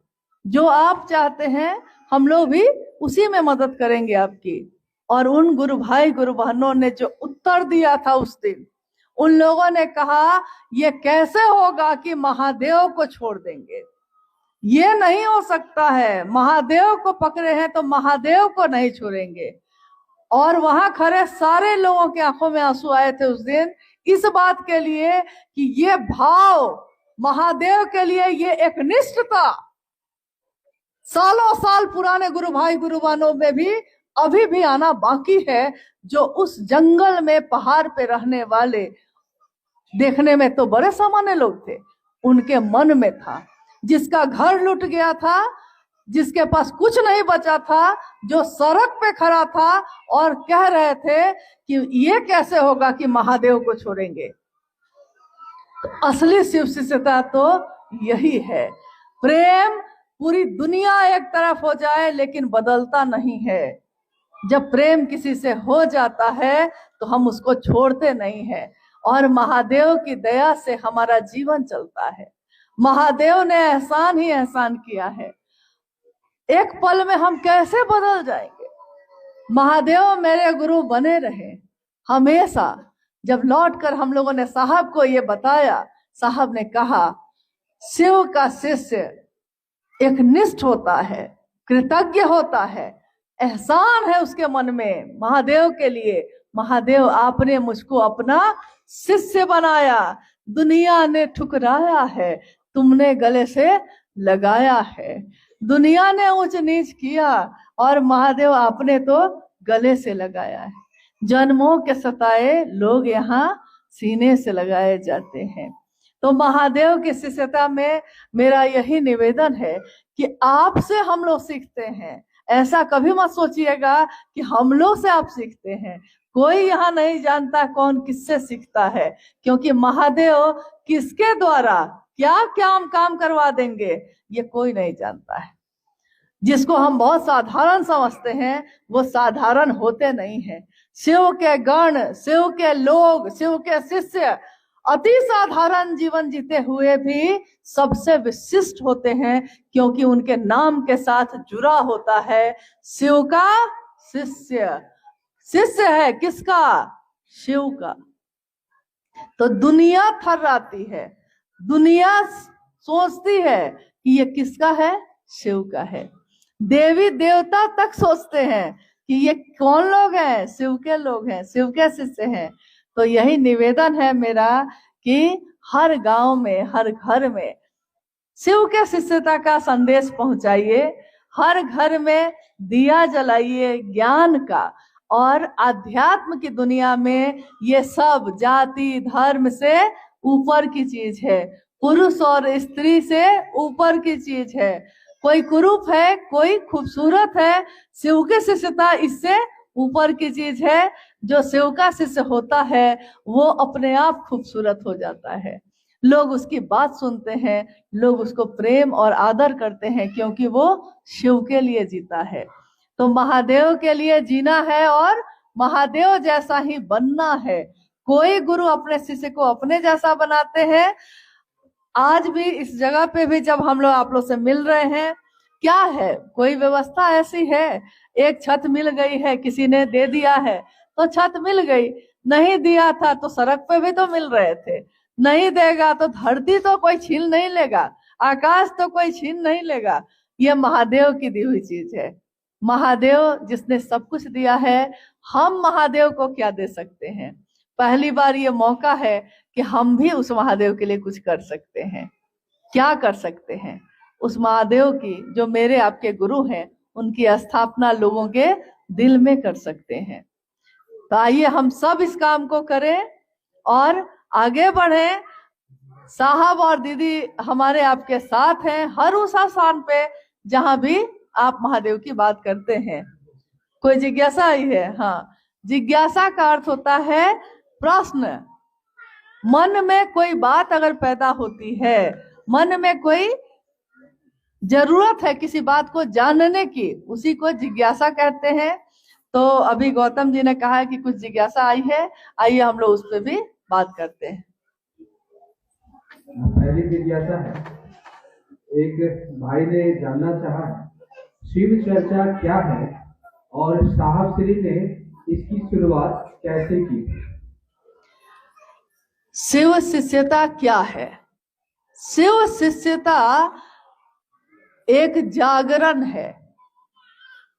जो आप चाहते हैं हम लोग भी उसी में मदद करेंगे आपकी। और उन गुरु भाई गुरु बहनों ने जो उत्तर दिया था उस दिन, उन लोगों ने कहा ये कैसे होगा कि महादेव को छोड़ देंगे, ये नहीं हो सकता है, महादेव को पकड़े हैं तो महादेव को नहीं छोड़ेंगे। और वहां खड़े सारे लोगों की आंखों में आंसू आए थे उस दिन, इस बात के लिए कि ये भाव महादेव के लिए ये एक निष्ठता सालों साल पुराने गुरु भाई गुरु बहनों में भी अभी भी आना बाकी है, जो उस जंगल में पहाड़ पे रहने वाले, देखने में तो बड़े सामान्य लोग थे, उनके मन में था। जिसका घर लूट गया था, जिसके पास कुछ नहीं बचा था, जो सड़क पे खड़ा था और कह रहे थे कि ये कैसे होगा कि महादेव को छोड़ेंगे। तो असली शिव शिष्यता तो यही है। प्रेम पूरी दुनिया एक तरफ हो जाए लेकिन बदलता नहीं है। जब प्रेम किसी से हो जाता है तो हम उसको छोड़ते नहीं है। और महादेव की दया से हमारा जीवन चलता है। महादेव ने एहसान ही एहसान किया है। एक पल में हम कैसे बदल जाएंगे। महादेव मेरे गुरु बने रहे हमेशा। जब लौटकर हम लोगों ने साहब को ये बताया, साहब ने कहा शिव का शिष्य एक निष्ठ होता है, कृतज्ञ होता है, एहसान है उसके मन में महादेव के लिए। महादेव आपने मुझको अपना शिष्य बनाया, दुनिया ने ठुकराया है, तुमने गले से लगाया है। दुनिया ने ऊंच नीच किया और महादेव आपने तो गले से लगाया है। जन्मों के सताए लोग यहाँ सीने से लगाए जाते हैं। तो महादेव की शिष्यता में मेरा यही निवेदन है कि आपसे हम लोग सीखते हैं। ऐसा कभी मत सोचिएगा कि हम लोग से आप सीखते हैं। कोई यहाँ नहीं जानता कौन किससे सीखता है, क्योंकि महादेव किसके द्वारा क्या क्या काम करवा देंगे ये कोई नहीं जानता है। जिसको हम बहुत साधारण समझते हैं वो साधारण होते नहीं हैं। शिव के गण, शिव के लोग, शिव के शिष्य अति साधारण जीवन जीते हुए भी सबसे विशिष्ट होते हैं, क्योंकि उनके नाम के साथ जुड़ा होता है शिव का शिष्य। शिष्य है किसका? शिव का। तो दुनिया थर्राती है, दुनिया सोचती है कि ये किसका है? शिव का है। देवी देवता तक सोचते हैं कि ये कौन लोग हैं? शिव के लोग हैं, शिव के शिष्य हैं। तो यही निवेदन है मेरा कि हर गांव में, हर घर में शिव के शिष्यता का संदेश पहुंचाइए। हर घर में दिया जलाइए ज्ञान का। और आध्यात्म की दुनिया में ये सब जाति धर्म से ऊपर की चीज है, पुरुष और स्त्री से ऊपर की चीज है। कोई कुरूप है, कोई खूबसूरत है, शिव के शिष्यता इससे ऊपर की चीज है। जो शिव का शिष्य होता है वो अपने आप खूबसूरत हो जाता है। लोग उसकी बात सुनते हैं, लोग उसको प्रेम और आदर करते हैं, क्योंकि वो शिव के लिए जीता है। तो महादेव के लिए जीना है और महादेव जैसा ही बनना है। कोई गुरु अपने शिष्य को अपने जैसा बनाते हैं। आज भी इस जगह पे भी जब हम लोग आप लोग से मिल रहे हैं, क्या है, कोई व्यवस्था ऐसी है? एक छत मिल गई है, किसी ने दे दिया है तो छत मिल गई, नहीं दिया था तो सड़क पे भी तो मिल रहे थे। नहीं देगा तो धरती तो कोई छीन नहीं लेगा, आकाश तो कोई छीन नहीं लेगा। ये महादेव की दी हुई चीज है। महादेव जिसने सब कुछ दिया है, हम महादेव को क्या दे सकते हैं? पहली बार ये मौका है कि हम भी उस महादेव के लिए कुछ कर सकते हैं। क्या कर सकते हैं? उस महादेव की, जो मेरे आपके गुरु हैं, उनकी स्थापना लोगों के दिल में कर सकते हैं। तो आइए हम सब इस काम को करें और आगे बढ़ें। साहब और दीदी हमारे आपके साथ हैं हर उस स्थान पे जहां भी आप महादेव की बात करते हैं। कोई जिज्ञासा आई है? हाँ, जिज्ञासा का अर्थ होता है प्रश्न। मन में कोई बात अगर पैदा होती है, मन में कोई जरूरत है किसी बात को जानने की, उसी को जिज्ञासा कहते हैं। तो अभी गौतम जी ने कहा कि कुछ जिज्ञासा आई है, आइए हम लोग उस पर भी बात करते हैं। पहली जिज्ञासा है, एक भाई ने जानना चाहा शिव चर्चा क्या है और साहब श्री ने इसकी शुरुआत कैसे की? शिव शिष्यता क्या है? शिव शिष्यता एक जागरण है।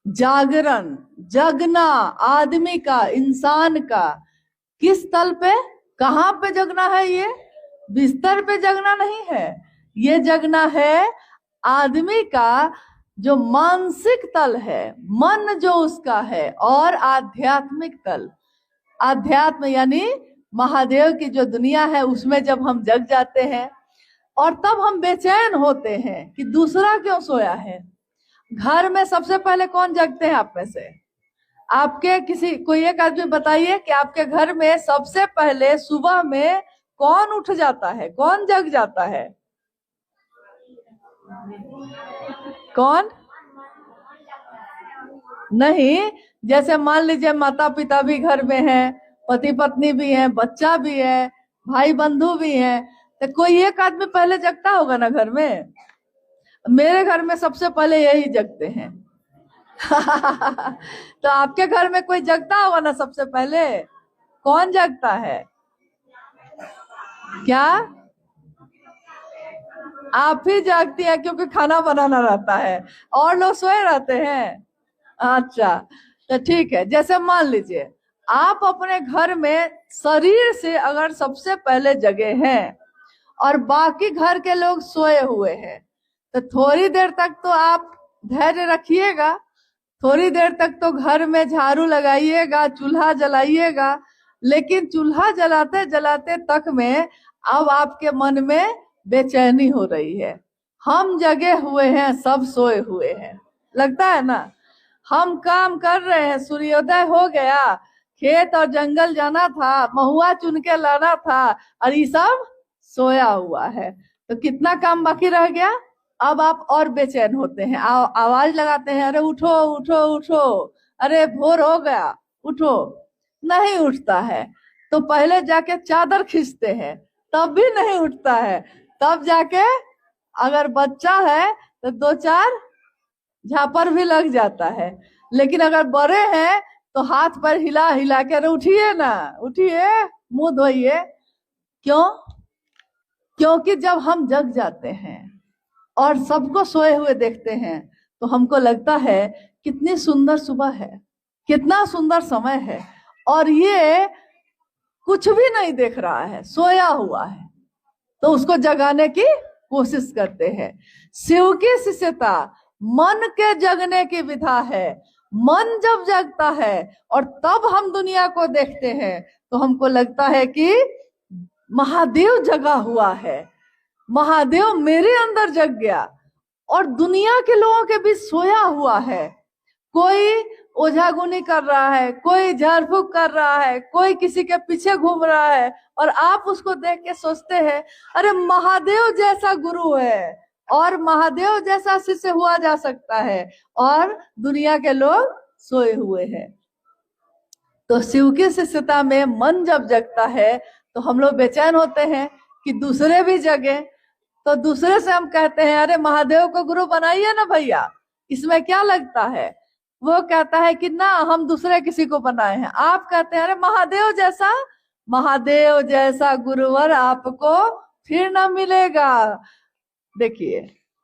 जागरण, जगना आदमी का, इंसान का। किस तल पे, कहां पे जगना है? ये बिस्तर पे जगना नहीं है, ये जगना है आदमी का जो मानसिक तल है, मन जो उसका है, और आध्यात्मिक तल। आध्यात्म यानी महादेव की जो दुनिया है उसमें जब हम जग जाते हैं, और तब हम बेचैन होते हैं कि दूसरा क्यों सोया है। घर में सबसे पहले कौन जगते हैं आप में से? आपके किसी, कोई एक आदमी बताइए कि आपके घर में सबसे पहले सुबह में कौन उठ जाता है, कौन जग जाता है? कौन? नहीं, जैसे मान लीजिए माता पिता भी घर में हैं, पति पत्नी भी हैं, बच्चा भी है, भाई बंधु भी हैं, तो कोई एक आदमी पहले जगता होगा ना घर में। मेरे घर में सबसे पहले यही जगते हैं। तो आपके घर में कोई जगता होगा ना सबसे पहले? कौन जगता है? क्या आप ही जागती है? क्योंकि खाना बनाना रहता है, और लोग सोए रहते हैं। अच्छा, तो ठीक है। जैसे मान लीजिए आप अपने घर में शरीर से अगर सबसे पहले जगे हैं और बाकी घर के लोग सोए हुए हैं, तो थोड़ी देर तक तो आप धैर्य रखिएगा, थोड़ी देर तक तो घर में झाड़ू लगाइएगा, चूल्हा जलाइएगा। लेकिन चूल्हा जलाते जलाते तक में अब आपके मन में बेचैनी हो रही है। हम जगे हुए हैं, सब सोए हुए हैं, लगता है ना। हम काम कर रहे हैं, सूर्योदय हो गया, खेत और जंगल जाना था, महुआ चुन के लाना था, और ये सब सोया हुआ है। तो कितना काम बाकी रह गया। अब आप और बेचैन होते हैं, आवाज लगाते हैं, अरे उठो उठो उठो, अरे भोर हो गया, उठो। नहीं उठता है, तो पहले जाके चादर खींचते हैं, तब भी नहीं उठता है। तब जाके अगर बच्चा है तो दो चार झापर भी लग जाता है। लेकिन अगर बड़े हैं तो हाथ पर हिला हिला के, अरे उठिए ना, उठिए, मुंह धोइए। क्यों? क्योंकि जब हम जग जाते हैं और सबको सोए हुए देखते हैं तो हमको लगता है कितनी सुंदर सुबह है, कितना सुंदर समय है, और ये कुछ भी नहीं देख रहा है, सोया हुआ है, तो उसको जगाने की कोशिश करते हैं। शिव की शिष्यता मन के जगने की विधा है। मन जब जगता है और तब हम दुनिया को देखते हैं तो हमको लगता है कि महादेव जगा हुआ है, महादेव मेरे अंदर जग गया और दुनिया के लोगों के बीच सोया हुआ है। कोई ओझागुनी कर रहा है, कोई झाड़ फूक कर रहा है, कोई किसी के पीछे घूम रहा है, और आप उसको देख के सोचते हैं अरे महादेव जैसा गुरु है और महादेव जैसा शिष्य हुआ जा सकता है, और दुनिया के लोग सोए हुए हैं। तो शिव की शिष्यता में मन जब जगता है तो हम लोग बेचैन होते हैं कि दूसरे भी जगे। तो दूसरे से हम कहते हैं अरे महादेव को गुरु बनाइए ना भैया, इसमें क्या लगता है। वो कहता है कि ना, हम दूसरे किसी को बनाए हैं। आप कहते हैं अरे महादेव जैसा गुरुवर आपको फिर ना मिलेगा। देखिए,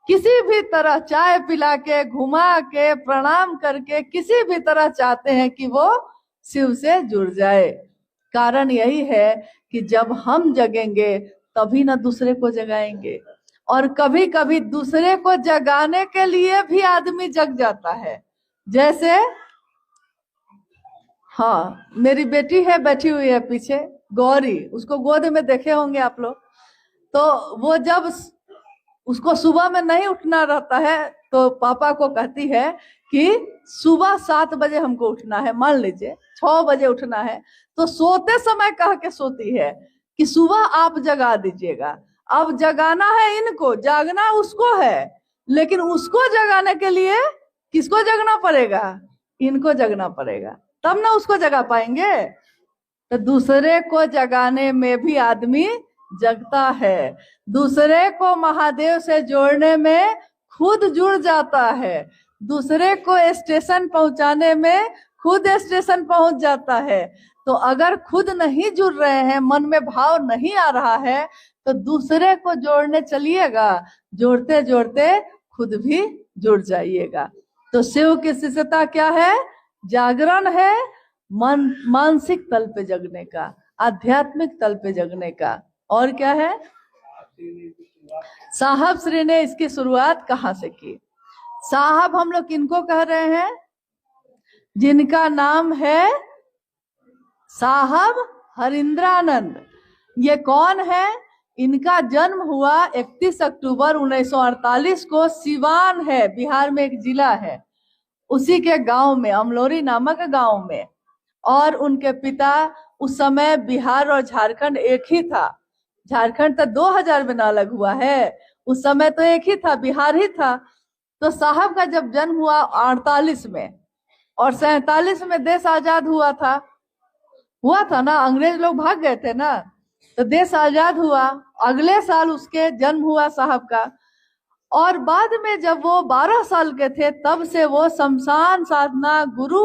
किसी भी तरह चाय पिला के, घुमा के, प्रणाम करके, किसी भी तरह चाहते हैं कि वो शिव से जुड़ जाए। कारण यही है कि जब हम जगेंगे तभी ना दूसरे को जगाएंगे। और कभी कभी दूसरे को जगाने के लिए भी आदमी जग जाता है। जैसे हाँ, मेरी बेटी है, बैठी हुई है पीछे, गौरी, उसको गोद में देखे होंगे आप लोग। तो वो जब उसको सुबह में नहीं उठना रहता है तो पापा को कहती है कि सुबह 7 बजे हमको उठना है, मान लीजिए 6 बजे उठना है, तो सोते समय कह के सोती है कि सुबह आप जगा दीजिएगा। अब जगाना है इनको, जागना उसको है, लेकिन उसको जगाने के लिए किसको जगना पड़ेगा? इनको जगना पड़ेगा, तब ना उसको जगा पाएंगे। तो दूसरे को जगाने में भी आदमी जगता है, दूसरे को महादेव से जोड़ने में खुद जुड़ जाता है, दूसरे को स्टेशन पहुंचाने में खुद स्टेशन पहुंच जाता है। तो अगर खुद नहीं जुड़ रहे हैं, मन में भाव नहीं आ रहा है, तो दूसरे को जोड़ने चलिएगा, जोड़ते जोड़ते खुद भी जुड़ जाइएगा। तो शिव की शिष्यता क्या है? जागरण है, मानसिक तल पे जगने का, आध्यात्मिक तल पे जगने का। और क्या है? साहब श्री ने इसकी शुरुआत कहां से की? साहब हम लोग किनको कह रहे हैं? जिनका नाम है साहब हरिंद्रानंद। ये कौन है? इनका जन्म हुआ 31 अक्टूबर 1948 को, सिवान है, बिहार में एक जिला है, उसी के गांव में, अमलोरी नामक गांव में। और उनके पिता, उस समय बिहार और झारखंड एक ही था, झारखंड तो 2000 में ना अलग हुआ है, उस समय तो एक ही था, बिहार ही था। तो साहब का जब जन्म हुआ 48 में, और 47 में देश आजाद हुआ था ना, अंग्रेज लोग भाग गए थे ना, तो देश आजाद हुआ। अगले साल उसके जन्म हुआ साहब का। और बाद में जब वो 12 साल के थे, तब से वो शमशान साधना, गुरु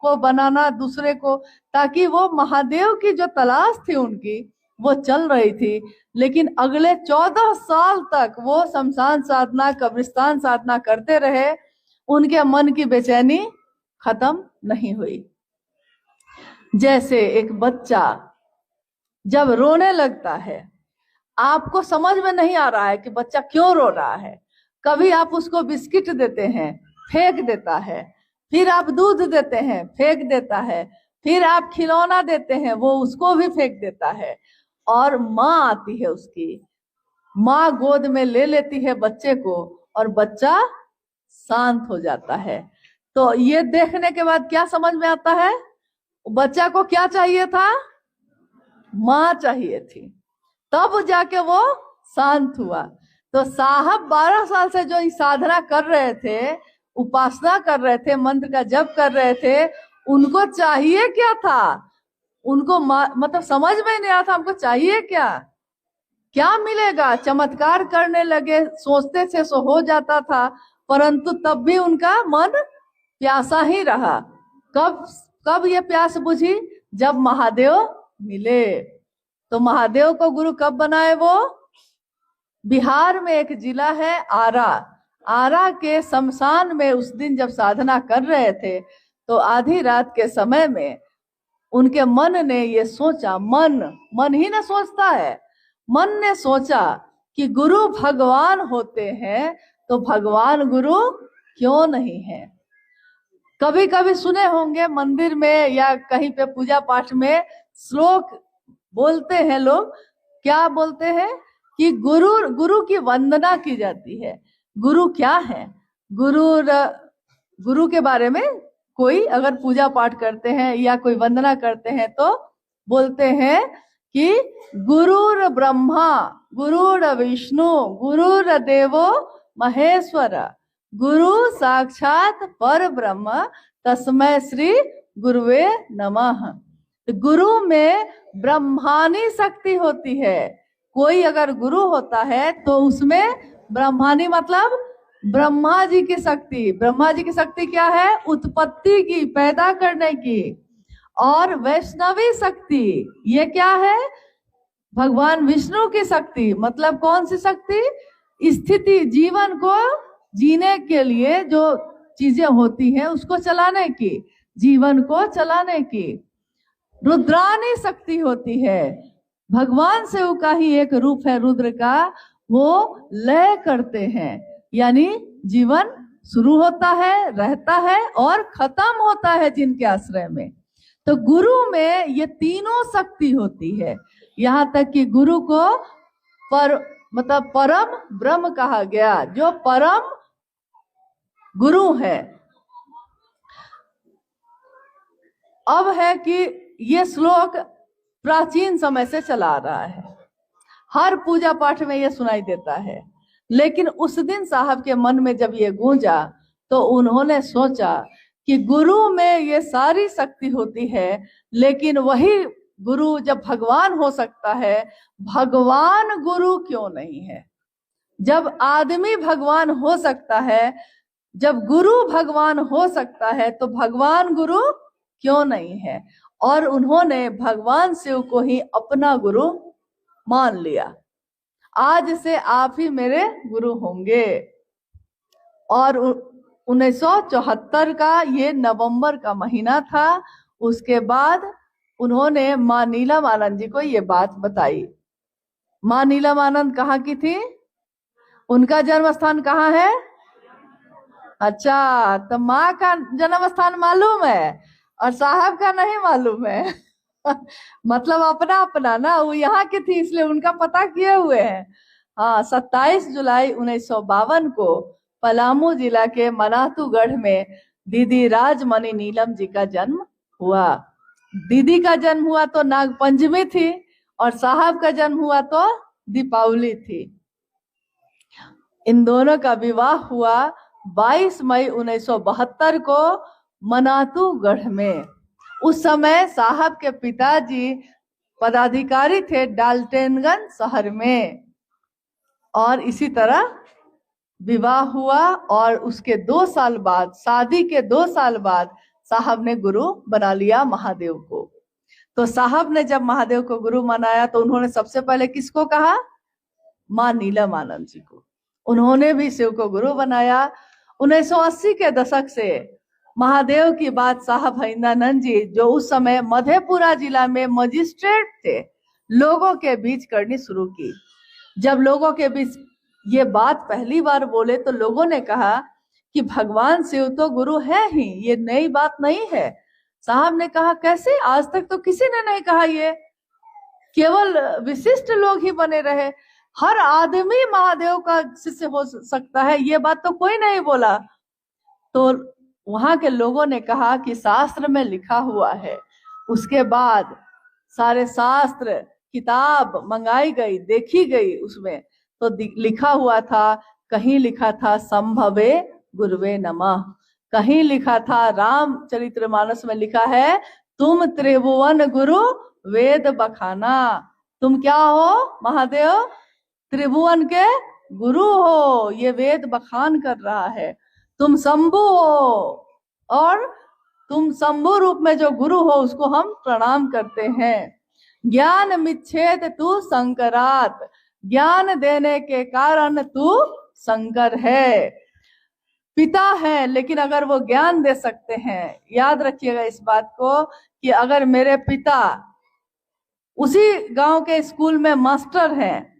को बनाना दूसरे को, ताकि वो महादेव की जो तलाश थी उनकी, वो चल रही थी। लेकिन अगले 14 साल तक वो शमशान साधना, कब्रिस्तान साधना करते रहे, उनके मन की बेचैनी खत्म नहीं हुई। जैसे एक बच्चा जब रोने लगता है, आपको समझ में नहीं आ रहा है कि बच्चा क्यों रो रहा है, कभी आप उसको बिस्किट देते हैं, फेंक देता है, फिर आप दूध देते हैं, फेंक देता है, फिर आप खिलौना देते हैं, वो उसको भी फेंक देता है। और माँ आती है, उसकी माँ गोद में ले लेती है बच्चे को, और बच्चा शांत हो जाता है। तो ये देखने के बाद क्या समझ में आता है? बच्चा को क्या चाहिए था? माँ चाहिए थी, तब जाके वो शांत हुआ। तो साहब 12 साल से जो साधना कर रहे थे, उपासना कर रहे थे, मंत्र का जप कर रहे थे, उनको चाहिए क्या था? उनको मतलब समझ में नहीं आता हमको चाहिए क्या, क्या मिलेगा। चमत्कार करने लगे, सोचते थे सो हो जाता था, परंतु तब भी उनका मन प्यासा ही रहा। कब ये प्यास बुझी? जब महादेव मिले। तो महादेव को गुरु कब बनाए? वो बिहार में एक जिला है आरा के शमशान में उस दिन जब साधना कर रहे थे, तो आधी रात के समय में उनके मन ने ये सोचा, मन ही ना सोचता है, मन ने सोचा कि गुरु भगवान होते हैं, तो भगवान गुरु क्यों नहीं है। कभी कभी सुने होंगे मंदिर में या कहीं पे पूजा पाठ में श्लोक बोलते हैं लोग, क्या बोलते हैं कि गुरु की वंदना की जाती है। गुरु क्या है? गुरु के बारे में कोई अगर पूजा पाठ करते हैं या कोई वंदना करते हैं, तो बोलते हैं कि गुरुर ब्रह्मा, गुरुर विष्णु, गुरुर देवो महेश्वर, गुरु साक्षात पर ब्रह्म, तस्मै श्री गुरुवे नमः। गुरु में ब्रह्मानी शक्ति होती है। कोई अगर गुरु होता है तो उसमें ब्रह्मानी मतलब ब्रह्मा जी की शक्ति। ब्रह्मा जी की शक्ति क्या है? उत्पत्ति की, पैदा करने की। और वैष्णवी शक्ति ये क्या है? भगवान विष्णु की शक्ति। मतलब कौन सी शक्ति? स्थिति, जीवन को जीने के लिए जो चीजें होती हैं उसको चलाने की, जीवन को चलाने की। रुद्रानी शक्ति होती है। भगवान शिव का ही एक रूप है रुद्र का, वो लय करते हैं, यानी जीवन शुरू होता है, रहता है और खत्म होता है जिनके आश्रय में। तो गुरु में ये तीनों शक्ति होती है। यहाँ तक कि गुरु को मतलब परम ब्रह्म कहा गया, जो परम गुरु है। अब है कि ये श्लोक प्राचीन समय से चला आ रहा है, हर पूजा पाठ में ये सुनाई देता है। लेकिन उस दिन साहब के मन में जब ये गूंजा तो उन्होंने सोचा कि गुरु में ये सारी शक्ति होती है, लेकिन वही गुरु जब भगवान हो सकता है, भगवान गुरु क्यों नहीं है? जब आदमी भगवान हो सकता है, जब गुरु भगवान हो सकता है, तो भगवान गुरु क्यों नहीं है? और उन्होंने भगवान शिव को ही अपना गुरु मान लिया। आज से आप ही मेरे गुरु होंगे। और 1974 का ये नवंबर का महीना था। उसके बाद उन्होंने माँ नीलम आनंद जी को ये बात बताई। माँ नीलम आनंद कहाँ की थी? उनका जन्म स्थान कहाँ है? अच्छा, तो माँ का जन्म स्थान मालूम है और साहब का नहीं मालूम है। मतलब अपना अपना ना, वो यहाँ की थी इसलिए उनका पता किए हुए हैं। हाँ, 27 जुलाई 1952 को पलामू जिला के मनातूगढ़ में दीदी राजमणि नीलम जी का जन्म हुआ। दीदी का जन्म हुआ तो नाग पंचमी थी और साहब का जन्म हुआ तो दीपावली थी। इन दोनों का विवाह हुआ 22 मई 1972 को मनातूगढ़ में। उस समय साहब के पिताजी पदाधिकारी थे डाल्टनगंज शहर में। और इसी तरह विवाह हुआ और उसके 2 साल बाद, शादी के 2 साल बाद साहब ने गुरु बना लिया महादेव को। तो साहब ने जब महादेव को गुरु मनाया तो उन्होंने सबसे पहले किसको कहा? माँ नीलम आनंद जी को। उन्होंने भी शिव को गुरु बनाया। 1980 के दशक से महादेव की बात साहब हरिंदानंद जी, जो उस समय मधेपुरा जिला में मजिस्ट्रेट थे, लोगों के बीच करनी शुरू की। जब लोगों के बीच ये बात पहली बार बोले तो लोगों ने कहा कि भगवान शिव तो गुरु है ही, ये नई बात नहीं है। साहब ने कहा कैसे? आज तक तो किसी ने नहीं कहा, ये केवल विशिष्ट लोग ही बने रहे। हर आदमी महादेव का शिष्य हो सकता है, ये बात तो कोई नहीं बोला। तो वहां के लोगों ने कहा कि शास्त्र में लिखा हुआ है। उसके बाद सारे शास्त्र किताब मंगाई गई, देखी गई, उसमें तो लिखा हुआ था, कहीं लिखा था संभवे गुरुवे नमः, कहीं लिखा था रामचरितमानस में लिखा है तुम त्रिभुवन गुरु वेद बखाना। तुम क्या हो? महादेव त्रिभुवन के गुरु हो, ये वेद बखान कर रहा है। तुम शंभु हो और तुम शंभु रूप में जो गुरु हो उसको हम प्रणाम करते हैं। ज्ञान मिच्छेद तू शंकरात, ज्ञान देने के कारण तू शंकर है। पिता है लेकिन अगर वो ज्ञान दे सकते हैं, याद रखिएगा इस बात को कि अगर मेरे पिता उसी गांव के स्कूल में मास्टर हैं,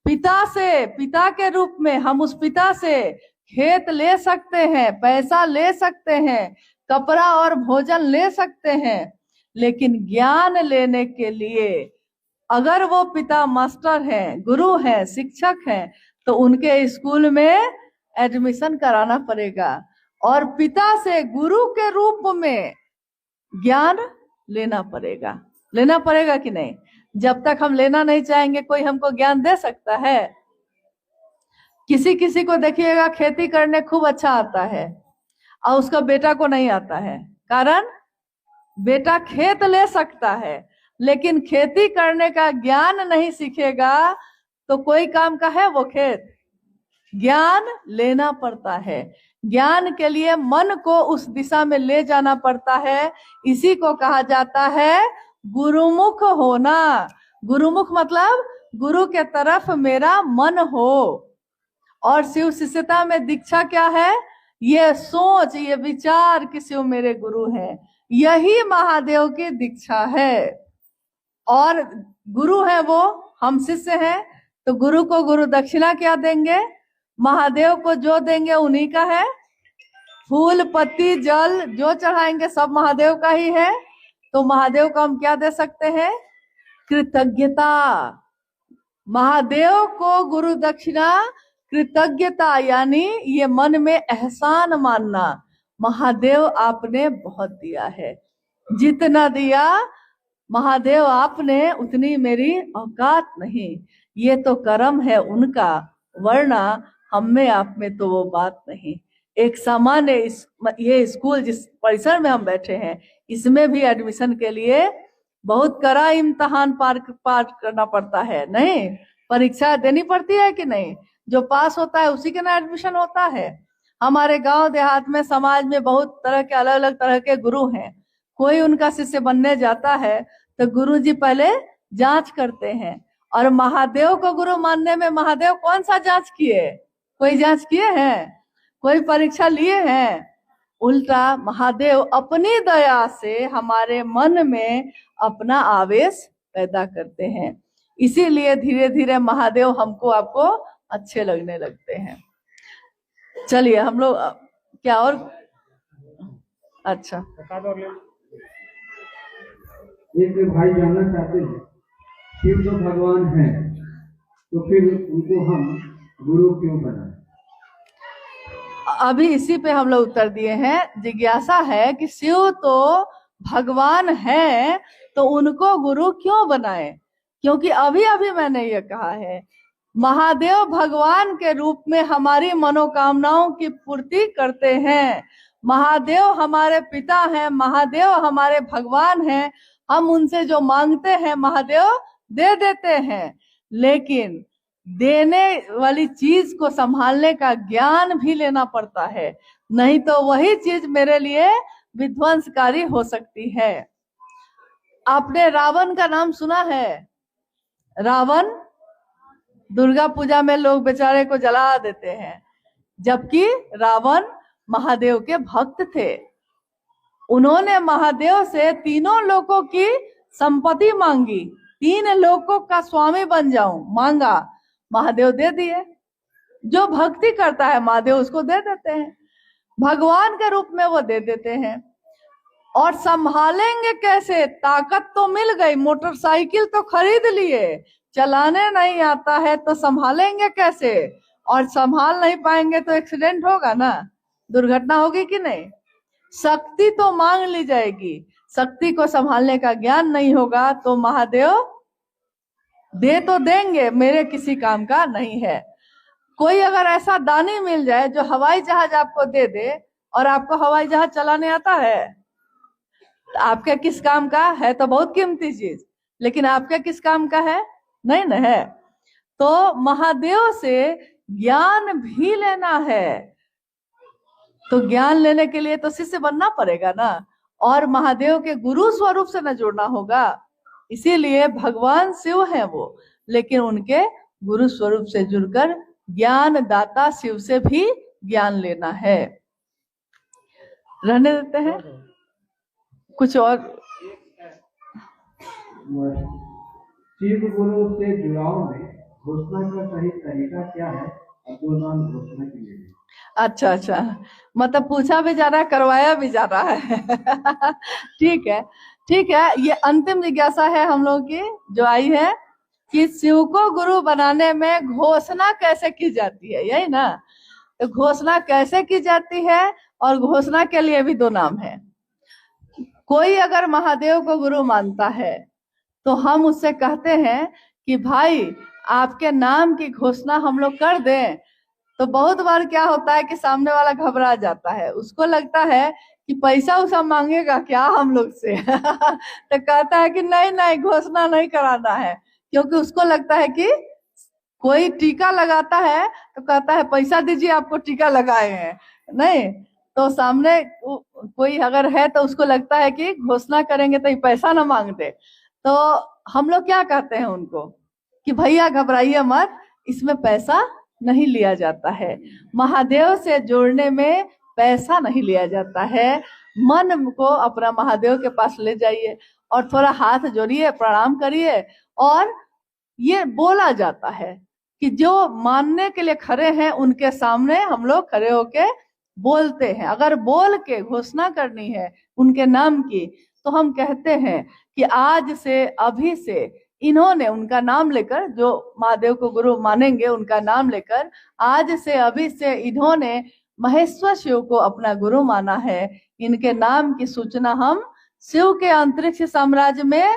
पिता के रूप में हम उस पिता से खेत ले सकते हैं, पैसा ले सकते हैं, कपड़ा और भोजन ले सकते हैं, लेकिन ज्ञान लेने के लिए अगर वो पिता मास्टर हैं, गुरु हैं, शिक्षक हैं, तो उनके स्कूल में एडमिशन कराना पड़ेगा और पिता से गुरु के रूप में ज्ञान लेना पड़ेगा। लेना पड़ेगा कि नहीं? जब तक हम लेना नहीं चाहेंगे कोई हमको ज्ञान दे सकता है? किसी किसी को देखिएगा खेती करने खूब अच्छा आता है और उसका बेटा को नहीं आता है। कारण बेटा खेत ले सकता है लेकिन खेती करने का ज्ञान नहीं सीखेगा तो कोई काम का है वो खेत? ज्ञान लेना पड़ता है। ज्ञान के लिए मन को उस दिशा में ले जाना पड़ता है। इसी को कहा जाता है गुरुमुख होना। गुरुमुख मतलब गुरु के तरफ मेरा मन हो। और शिव शिष्यता में दीक्षा क्या है? ये सोच, ये विचार कि शिव मेरे गुरु हैं, यही महादेव की दीक्षा है। और गुरु है वो, हम शिष्य हैं, तो गुरु को गुरु दक्षिणा क्या देंगे? महादेव को जो देंगे उन्हीं का है। फूल पत्ती जल जो चढ़ाएंगे सब महादेव का ही है। तो महादेव को हम क्या दे सकते हैं? कृतज्ञता। महादेव को गुरु दक्षिणा कृतज्ञता, यानी ये मन में एहसान मानना, महादेव आपने बहुत दिया है, जितना दिया महादेव आपने उतनी मेरी औकात नहीं, ये तो कर्म है उनका, वरना हम में आप में तो वो बात नहीं। एक सामान्य ये स्कूल जिस परिसर में हम बैठे हैं, इसमें भी एडमिशन के लिए बहुत कड़ा इम्तिहान पार करना पड़ता है, नहीं? परीक्षा देनी पड़ती है कि नहीं? जो पास होता है उसी के ना एडमिशन होता है। हमारे गांव देहात में, समाज में बहुत तरह के अलग अलग तरह के गुरु हैं। कोई उनका शिष्य बनने जाता है तो गुरुजी पहले जांच करते हैं। और महादेव को गुरु मानने में महादेव कौन सा जांच किए? कोई जांच किए हैं? कोई परीक्षा लिए हैं? उल्टा महादेव अपनी दया से हमारे मन में अपना आवेश पैदा करते हैं। इसीलिए धीरे धीरे महादेव हमको आपको अच्छे लगने लगते हैं। चलिए हम लोग क्या और अच्छा, एक भाई जानना चाहते हैं, शिव तो भगवान है, तो फिर उनको हम गुरु क्यों बनाए? अभी इसी पे हम लोग उत्तर दिए हैं। जिज्ञासा है कि शिव तो भगवान है तो उनको गुरु क्यों बनाए? क्योंकि अभी अभी मैंने ये कहा है, महादेव भगवान के रूप में हमारी मनोकामनाओं की पूर्ति करते हैं। महादेव हमारे पिता हैं, महादेव हमारे भगवान हैं। हम उनसे जो मांगते हैं महादेव दे देते हैं, लेकिन देने वाली चीज को संभालने का ज्ञान भी लेना पड़ता है, नहीं तो वही चीज मेरे लिए विध्वंसकारी हो सकती है। आपने रावण का नाम सुना है? रावण दुर्गा पूजा में लोग बेचारे को जला देते हैं, जबकि रावण महादेव के भक्त थे। उन्होंने महादेव से तीनों लोकों की संपत्ति मांगी, 3 लोकों का स्वामी बन जाऊं मांगा, महादेव दे दिए। जो भक्ति करता है महादेव उसको दे देते हैं, भगवान के रूप में वो दे देते हैं। और संभालेंगे कैसे? ताकत तो मिल गई, मोटरसाइकिल तो खरीद लिए, चलाने नहीं आता है तो संभालेंगे कैसे? और संभाल नहीं पाएंगे तो एक्सीडेंट होगा ना, दुर्घटना होगी कि नहीं? शक्ति तो मांग ली जाएगी, शक्ति को संभालने का ज्ञान नहीं होगा तो महादेव दे तो देंगे, मेरे किसी काम का नहीं है। कोई अगर ऐसा दानी मिल जाए जो हवाई जहाज आपको दे दे, और आपको हवाई जहाज चलाने आता है, तो आपके किस काम का है? तो बहुत कीमती चीज, लेकिन आपके किस काम का है? नहीं न है। तो महादेव से ज्ञान भी लेना है, तो ज्ञान लेने के लिए तो शिष्य बनना पड़ेगा ना, और महादेव के गुरु स्वरूप से न जुड़ना होगा। इसीलिए भगवान शिव हैं वो, लेकिन उनके गुरु स्वरूप से जुड़कर ज्ञान दाता शिव से भी ज्ञान लेना है। रहने देते हैं कुछ और। शिव गुरु से जुड़ाव में घोषणा का सही तरीका क्या है? अपना नाम घोषणा के लिए। अच्छा, मतलब पूछा भी जा रहा है, करवाया भी जा रहा है। ठीक है, ये अंतिम जिज्ञासा है हम लोग की जो आई है कि शिव को गुरु बनाने में घोषणा कैसे की जाती है, यही ना? तो घोषणा कैसे की जाती है, और घोषणा के लिए भी 2 नाम है। कोई अगर महादेव को गुरु मानता है तो हम उससे कहते हैं कि भाई आपके नाम की घोषणा हम लोग कर दें। तो बहुत बार क्या होता है कि सामने वाला घबरा जाता है, उसको लगता है कि पैसा उसा मांगेगा क्या हम लोग से। तो कहता है कि नहीं घोषणा नहीं कराना है, क्योंकि उसको लगता है कि कोई टीका लगाता है तो कहता है पैसा दीजिए आपको टीका लगाए हैं, नहीं तो सामने कोई अगर है तो उसको लगता है कि घोषणा करेंगे तो ये पैसा ना मांग दे। तो हम लोग क्या कहते हैं उनको कि भैया घबराइए मत, इसमें पैसा नहीं लिया जाता है। महादेव से जोड़ने में पैसा नहीं लिया जाता है। मन को अपना महादेव के पास ले जाइए और थोड़ा हाथ जोड़िए, प्रणाम करिए। और ये बोला जाता है कि जो मानने के लिए खड़े हैं उनके सामने हम लोग खड़े होके बोलते हैं। अगर बोल के घोषणा करनी है उनके नाम की, तो हम कहते हैं कि आज से, अभी से इन्होंने, उनका नाम लेकर, जो महादेव को गुरु मानेंगे उनका नाम लेकर, आज से, अभी से इन्होंने महेश्वर शिव को अपना गुरु माना है। इनके नाम की सूचना हम शिव के अंतरिक्ष साम्राज्य में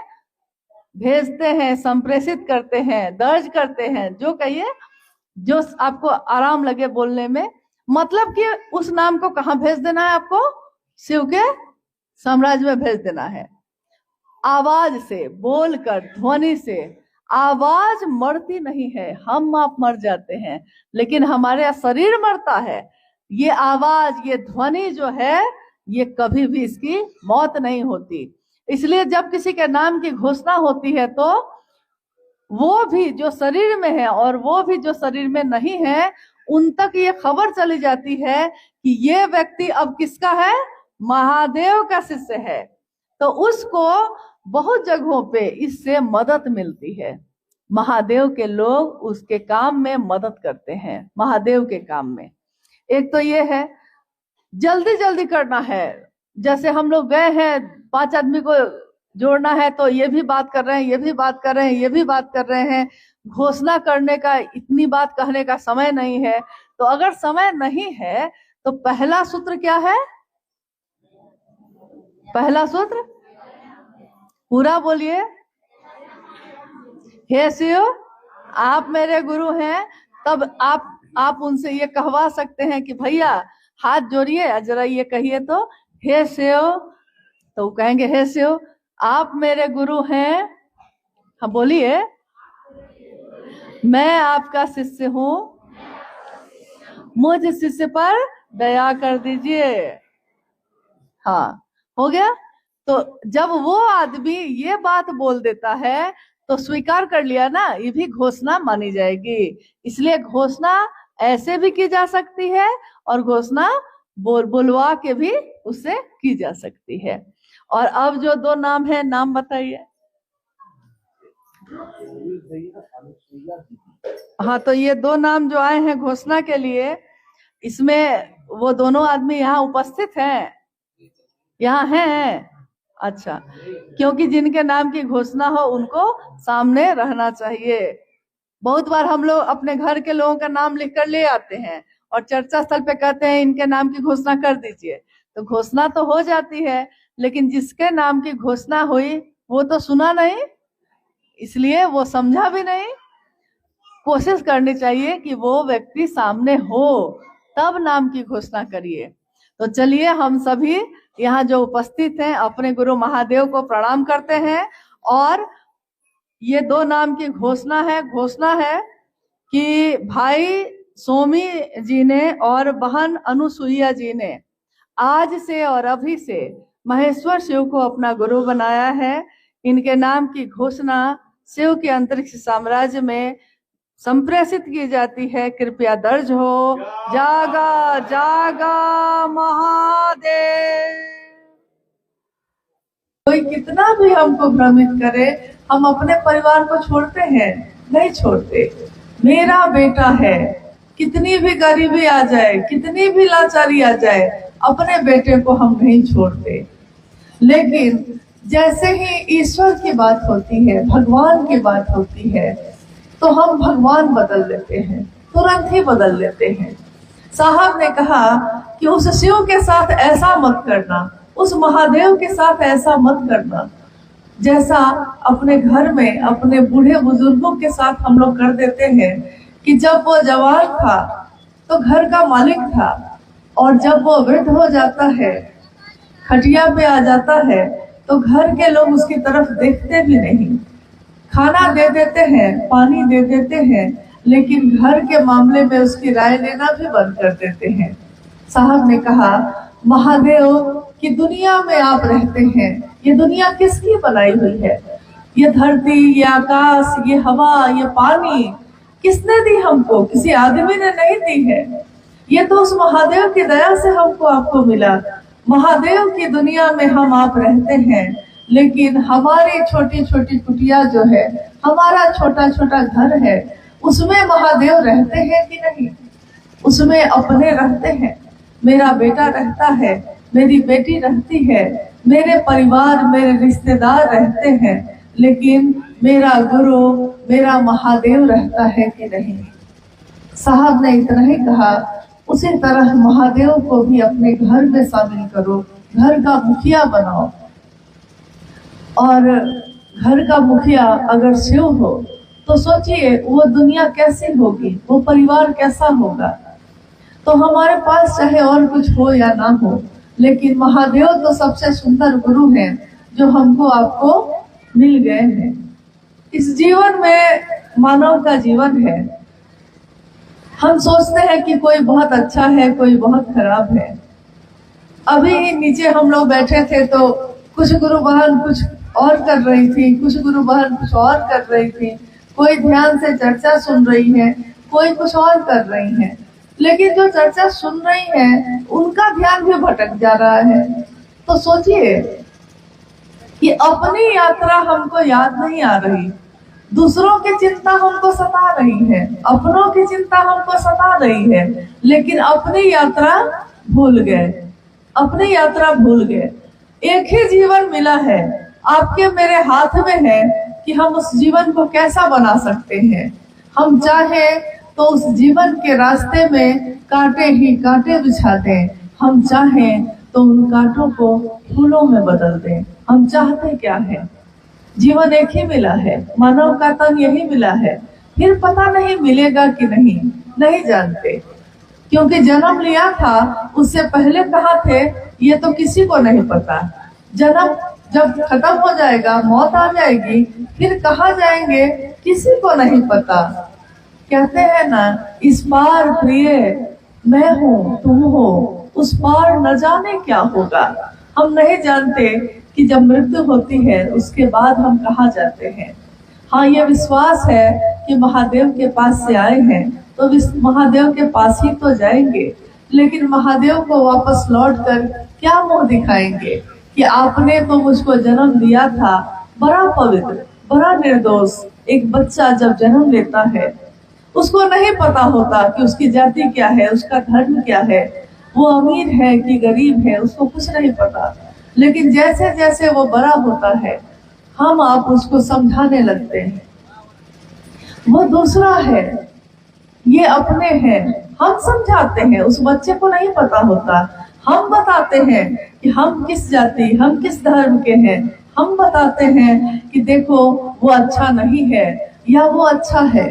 भेजते हैं, संप्रेषित करते हैं, दर्ज करते हैं। जो कहिए, जो आपको आराम लगे बोलने में, मतलब कि उस नाम को कहाँ भेज देना है आपको? शिव के साम्राज्य में भेज देना है। आवाज से, बोलकर, ध्वनि से। आवाज मरती नहीं है, हम आप मर जाते हैं, लेकिन हमारे शरीर मरता है। ये आवाज, ये ध्वनि जो है, ये कभी भी इसकी मौत नहीं होती। इसलिए जब किसी के नाम की घोषणा होती है तो वो भी जो शरीर में है और वो भी जो शरीर में नहीं है, उन तक ये खबर चली जाती है कि ये व्यक्ति अब किसका है? महादेव का शिष्य है। तो उसको बहुत जगहों पे इससे मदद मिलती है। महादेव के लोग उसके काम में मदद करते हैं, महादेव के काम में। एक तो ये है, जल्दी जल्दी करना है। जैसे हम लोग गए हैं, 5 आदमी को जोड़ना है, तो ये भी बात कर रहे हैं, ये भी बात कर रहे हैं, ये भी बात कर रहे हैं। घोषणा करने का, इतनी बात कहने का समय नहीं है। तो अगर समय नहीं है तो पहला सूत्र क्या है? पहला सूत्र पूरा बोलिए। हे शिव, आप मेरे गुरु हैं। तब आप उनसे ये कहवा सकते हैं कि भैया हाथ जोड़िए, जरा ये कहिए तो, हे शिव। तो वो कहेंगे, हे शिव, आप मेरे गुरु हैं। हाँ बोलिए, मैं आपका शिष्य हूँ, मुझ शिष्य पर दया कर दीजिए। हाँ, हो गया। तो जब वो आदमी ये बात बोल देता है तो स्वीकार कर लिया ना, ये भी घोषणा मानी जाएगी। इसलिए घोषणा ऐसे भी की जा सकती है और घोषणा बुलवा के भी उससे की जा सकती है। और अब जो 2 नाम है, नाम बताइए। हाँ, तो ये 2 नाम जो आए हैं घोषणा के लिए, इसमें वो दोनों आदमी यहाँ उपस्थित हैं? यहाँ हैं? अच्छा, क्योंकि जिनके नाम की घोषणा हो उनको सामने रहना चाहिए। बहुत बार हम लोग अपने घर के लोगों का नाम लिख कर ले आते हैं और चर्चा स्थल पे कहते हैं इनके नाम की घोषणा कर दीजिए। तो घोषणा तो हो जाती है, लेकिन जिसके नाम की घोषणा हुई वो तो सुना नहीं, इसलिए वो समझा भी नहीं। कोशिश करनी चाहिए कि वो व्यक्ति सामने हो, तब नाम की घोषणा करिए। तो चलिए, हम सभी यहाँ जो उपस्थित हैं अपने गुरु महादेव को प्रणाम करते हैं। और ये 2 नाम की घोषणा है कि भाई सोमी जी ने और बहन अनुसुईया जी ने आज से और अभी से महेश्वर शिव को अपना गुरु बनाया है। इनके नाम की घोषणा शिव के अंतरिक्ष साम्राज्य में संप्रेषित की जाती है। कृपया दर्ज हो। जागा जागा महादेव। कोई कितना भी हमको भ्रमित करे, हम अपने परिवार को छोड़ते हैं? नहीं छोड़ते। मेरा बेटा है, कितनी भी गरीबी आ जाए, कितनी भी लाचारी आ जाए, अपने बेटे को हम नहीं छोड़ते। लेकिन जैसे ही ईश्वर की बात होती है, भगवान की बात होती है, तो हम भगवान बदल लेते हैं, तुरंत ही बदल लेते हैं। साहब ने कहा कि उस शिव के साथ ऐसा मत करना, उस महादेव के साथ ऐसा मत करना, जैसा अपने घर में अपने बूढ़े बुजुर्गों के साथ हम लोग कर देते हैं कि जब वो जवान था तो घर का मालिक था, और जब वो वृद्ध हो जाता है, खटिया पे आ जाता है, तो घर के लोग उसकी तरफ देखते भी नहीं। खाना दे देते हैं, पानी दे देते हैं, लेकिन घर के मामले में उसकी राय लेना भी बंद कर देते हैं। साहब ने कहा, महादेव की दुनिया में आप रहते हैं, ये दुनिया किसकी बनाई हुई है? ये धरती, ये आकाश, ये हवा, ये पानी किसने दी हमको? किसी आदमी ने नहीं दी है। ये तो उस महादेव की दया से हमको आपको मिला। महादेव की दुनिया में हम आप रहते हैं, लेकिन हमारी छोटी छोटी कुटिया जो है, हमारा छोटा छोटा घर है, उसमें महादेव रहते हैं कि नहीं? उसमें अपने रहते हैं। मेरा बेटा रहता है, मेरी बेटी रहती है, मेरे परिवार, मेरे रिश्तेदार रहते हैं, लेकिन मेरा गुरु, मेरा महादेव रहता है कि नहीं? साहब ने इतना ही कहा। उसी तरह महादेव को भी अपने घर में शामिल करो, घर का मुखिया बनाओ। और घर का मुखिया अगर शिव हो तो सोचिए वो दुनिया कैसी होगी, वो परिवार कैसा होगा। तो हमारे पास चाहे और कुछ हो या ना हो, लेकिन महादेव तो सबसे सुंदर गुरु हैं जो हमको आपको मिल गए हैं। इस जीवन में मानव का जीवन है। हम सोचते हैं कि कोई बहुत अच्छा है, कोई बहुत खराब है। अभी नीचे हम लोग बैठे थे तो कुछ गुरु बहन कुछ और कर रही थी, कुछ गुरु बहन कुछ और कर रही थी, कोई ध्यान से चर्चा सुन रही है, कोई कुछ और कर रही है। लेकिन जो चर्चा सुन रही है उनका ध्यान भी भटक जा रहा है। तो सोचिए कि अपनी यात्रा हमको याद नहीं आ रही, दूसरों की चिंता हमको सता रही है, अपनों की चिंता हमको सता रही है, लेकिन अपनी यात्रा भूल गए, अपनी यात्रा भूल गए। एक ही जीवन मिला है, आपके मेरे हाथ में है कि हम उस जीवन को कैसा बना सकते हैं। हम चाहे तो उस जीवन के रास्ते में कांटे ही कांटे बिछा दें, हम चाहें तो उन कांटों को फूलों में बदल दें। हम चाहते क्या है? जीवन एक ही मिला है, मानव का तन यही मिला है, फिर पता नहीं मिलेगा कि नहीं, नहीं जानते। क्योंकि जन्म लिया था, उससे पहले कहाँ थे ये तो किसी को नहीं पता। जन्म जब खत्म हो जाएगा, मौत आ जाएगी, फिर कहाँ जाएंगे किसी को नहीं पता। कहते हैं ना, इस पार प्रिय मैं हूँ तुम हो, उस पार न जाने क्या होगा। हम नहीं जानते कि जब मृत्यु होती है उसके बाद हम कहाँ जाते हैं। हाँ, ये विश्वास है कि महादेव के पास से आए हैं तो महादेव के पास ही तो जाएंगे, लेकिन महादेव को वापस लौट कर क्या मुंह दिखाएंगे कि आपने तो मुझको जन्म दिया था। बड़ा पवित्र, बड़ा निर्दोष एक बच्चा जब जन्म लेता है, उसको नहीं पता होता कि उसकी जाति क्या है, उसका धर्म क्या है, वो अमीर है कि गरीब है, उसको कुछ नहीं पता। लेकिन जैसे जैसे वो बड़ा होता है, हम आप उसको समझाने लगते हैं, वो दूसरा है, ये अपने हैं। हम समझाते हैं, उस बच्चे को नहीं पता होता। हम बताते हैं कि हम किस जाति, हम किस धर्म के हैं। हम बताते हैं कि देखो वो अच्छा नहीं है या वो अच्छा है,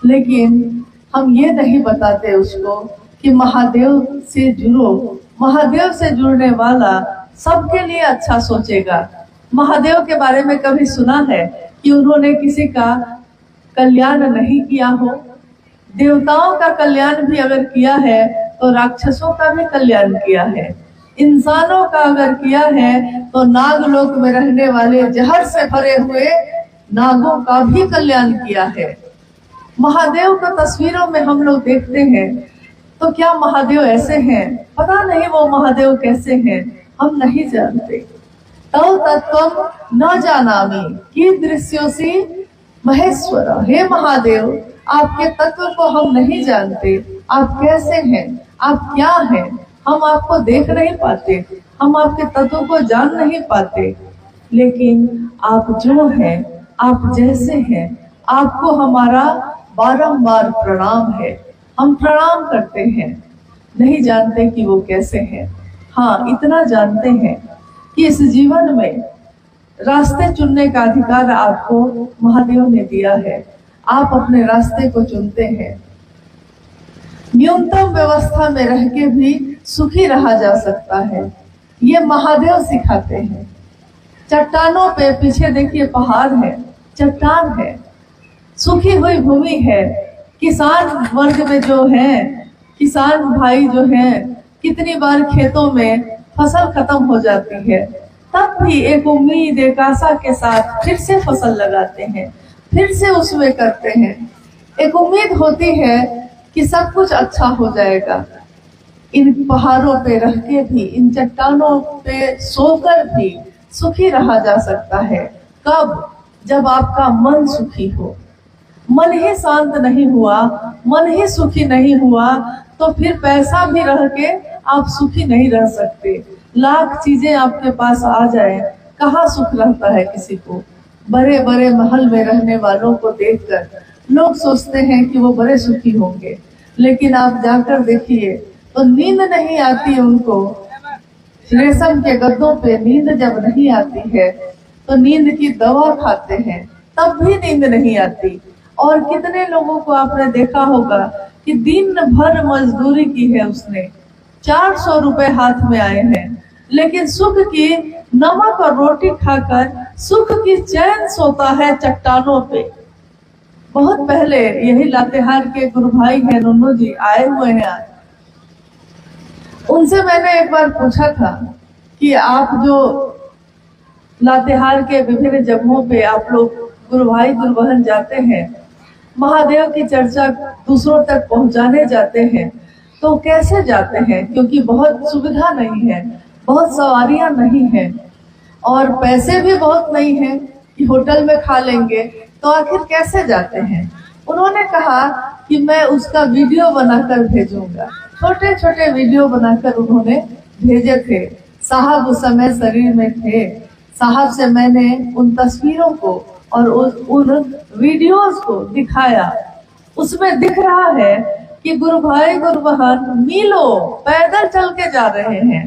लेकिन हम ये नहीं बताते उसको कि महादेव से जुड़ो। महादेव से जुड़ने वाला सबके लिए अच्छा सोचेगा। महादेव के बारे में कभी सुना है कि उन्होंने किसी का कल्याण नहीं किया हो? देवताओं का कल्याण भी अगर किया है तो राक्षसों का भी कल्याण किया है। इंसानों का अगर किया है तो नागलोक में रहने वाले जहर से भरे हुए नागों का भी कल्याण किया है। महादेव को तस्वीरों में हम लोग देखते हैं, तो क्या महादेव ऐसे हैं? पता नहीं वो महादेव कैसे हैं, हम नहीं जानते। तव तत्वम न जानामि कीदृश्योसि महेश्वर। हे महादेव, आपके तत्व को हम नहीं जानते। आप कैसे हैं, आप क्या हैं, हम आपको देख नहीं पाते, हम आपके तत्व को जान नहीं पाते। लेकिन आप जो हैं, आप जैसे हैं, आपको हमारा बारंबार प्रणाम है। हम प्रणाम करते हैं, नहीं जानते कि वो कैसे हैं। हाँ, इतना जानते हैं कि इस जीवन में रास्ते चुनने का अधिकार आपको महादेव ने दिया है। आप अपने रास्ते को चुनते हैं। न्यूनतम व्यवस्था में रह के भी सुखी रहा जा सकता है, ये महादेव सिखाते हैं। चट्टानों पे पीछे देखिए पहाड़ है, चट्टान है, सूखी हुई भूमि है। किसान वर्ग में जो है, किसान भाई जो हैं, कितनी बार खेतों में फसल खत्म हो जाती है, तब भी एक उम्मीद, एक आशा के साथ फिर से फसल लगाते हैं, फिर से उसमें करते हैं। एक उम्मीद होती है कि सब कुछ अच्छा हो जाएगा। इन पहाड़ों पे रह के भी, इन चट्टानों पे सोकर भी सुखी रहा जा सकता है। कब? जब आपका मन सुखी हो। मन ही शांत नहीं हुआ, मन ही सुखी नहीं हुआ, तो फिर पैसा भी रह के आप सुखी नहीं रह सकते। लाख चीजें आपके पास आ जाए, कहाँ सुख रहता है किसी को। बड़े बड़े महल में रहने वालों को देखकर लोग सोचते हैं कि वो बड़े सुखी होंगे, लेकिन आप जाकर देखिए तो नींद नहीं आती उनको। रेशम के गद्दों पे नींद जब नहीं आती है तो नींद की दवा खाते हैं, तब भी नींद नहीं आती। और कितने लोगों को आपने देखा होगा कि दिन भर मजदूरी की है उसने, 400 रुपए हाथ में आए हैं, लेकिन सुख की नमक और रोटी खाकर सुख की चैन सोता है चट्टानों पे। बहुत पहले यही लातेहार के गुरु भाई हैं नन्नू जी, आए हुए हैं आज। उनसे मैंने एक बार पूछा था कि आप जो लातेहार के विभिन्न जगहों पे आप लोग गुरु भाई गुरु बहन जाते हैं, महादेव की चर्चा दूसरों तक पहुंचाने जाते हैं, तो कैसे जाते हैं? क्योंकि बहुत सुविधा नहीं है, बहुत सवारियां नहीं है, और पैसे भी बहुत नहीं है कि होटल में खा लेंगे, तो आखिर कैसे जाते हैं? उन्होंने कहा कि मैं उसका वीडियो बनाकर भेजूंगा। छोटे छोटे वीडियो बनाकर उन्होंने भेजे थे। साहब उस समय शरीर में थे। साहब से मैंने उन तस्वीरों को और उन वीडियोस को दिखाया। उसमें दिख रहा है कि गुरु भाई गुरु बहन मीलों पैदल चल के जा रहे हैं,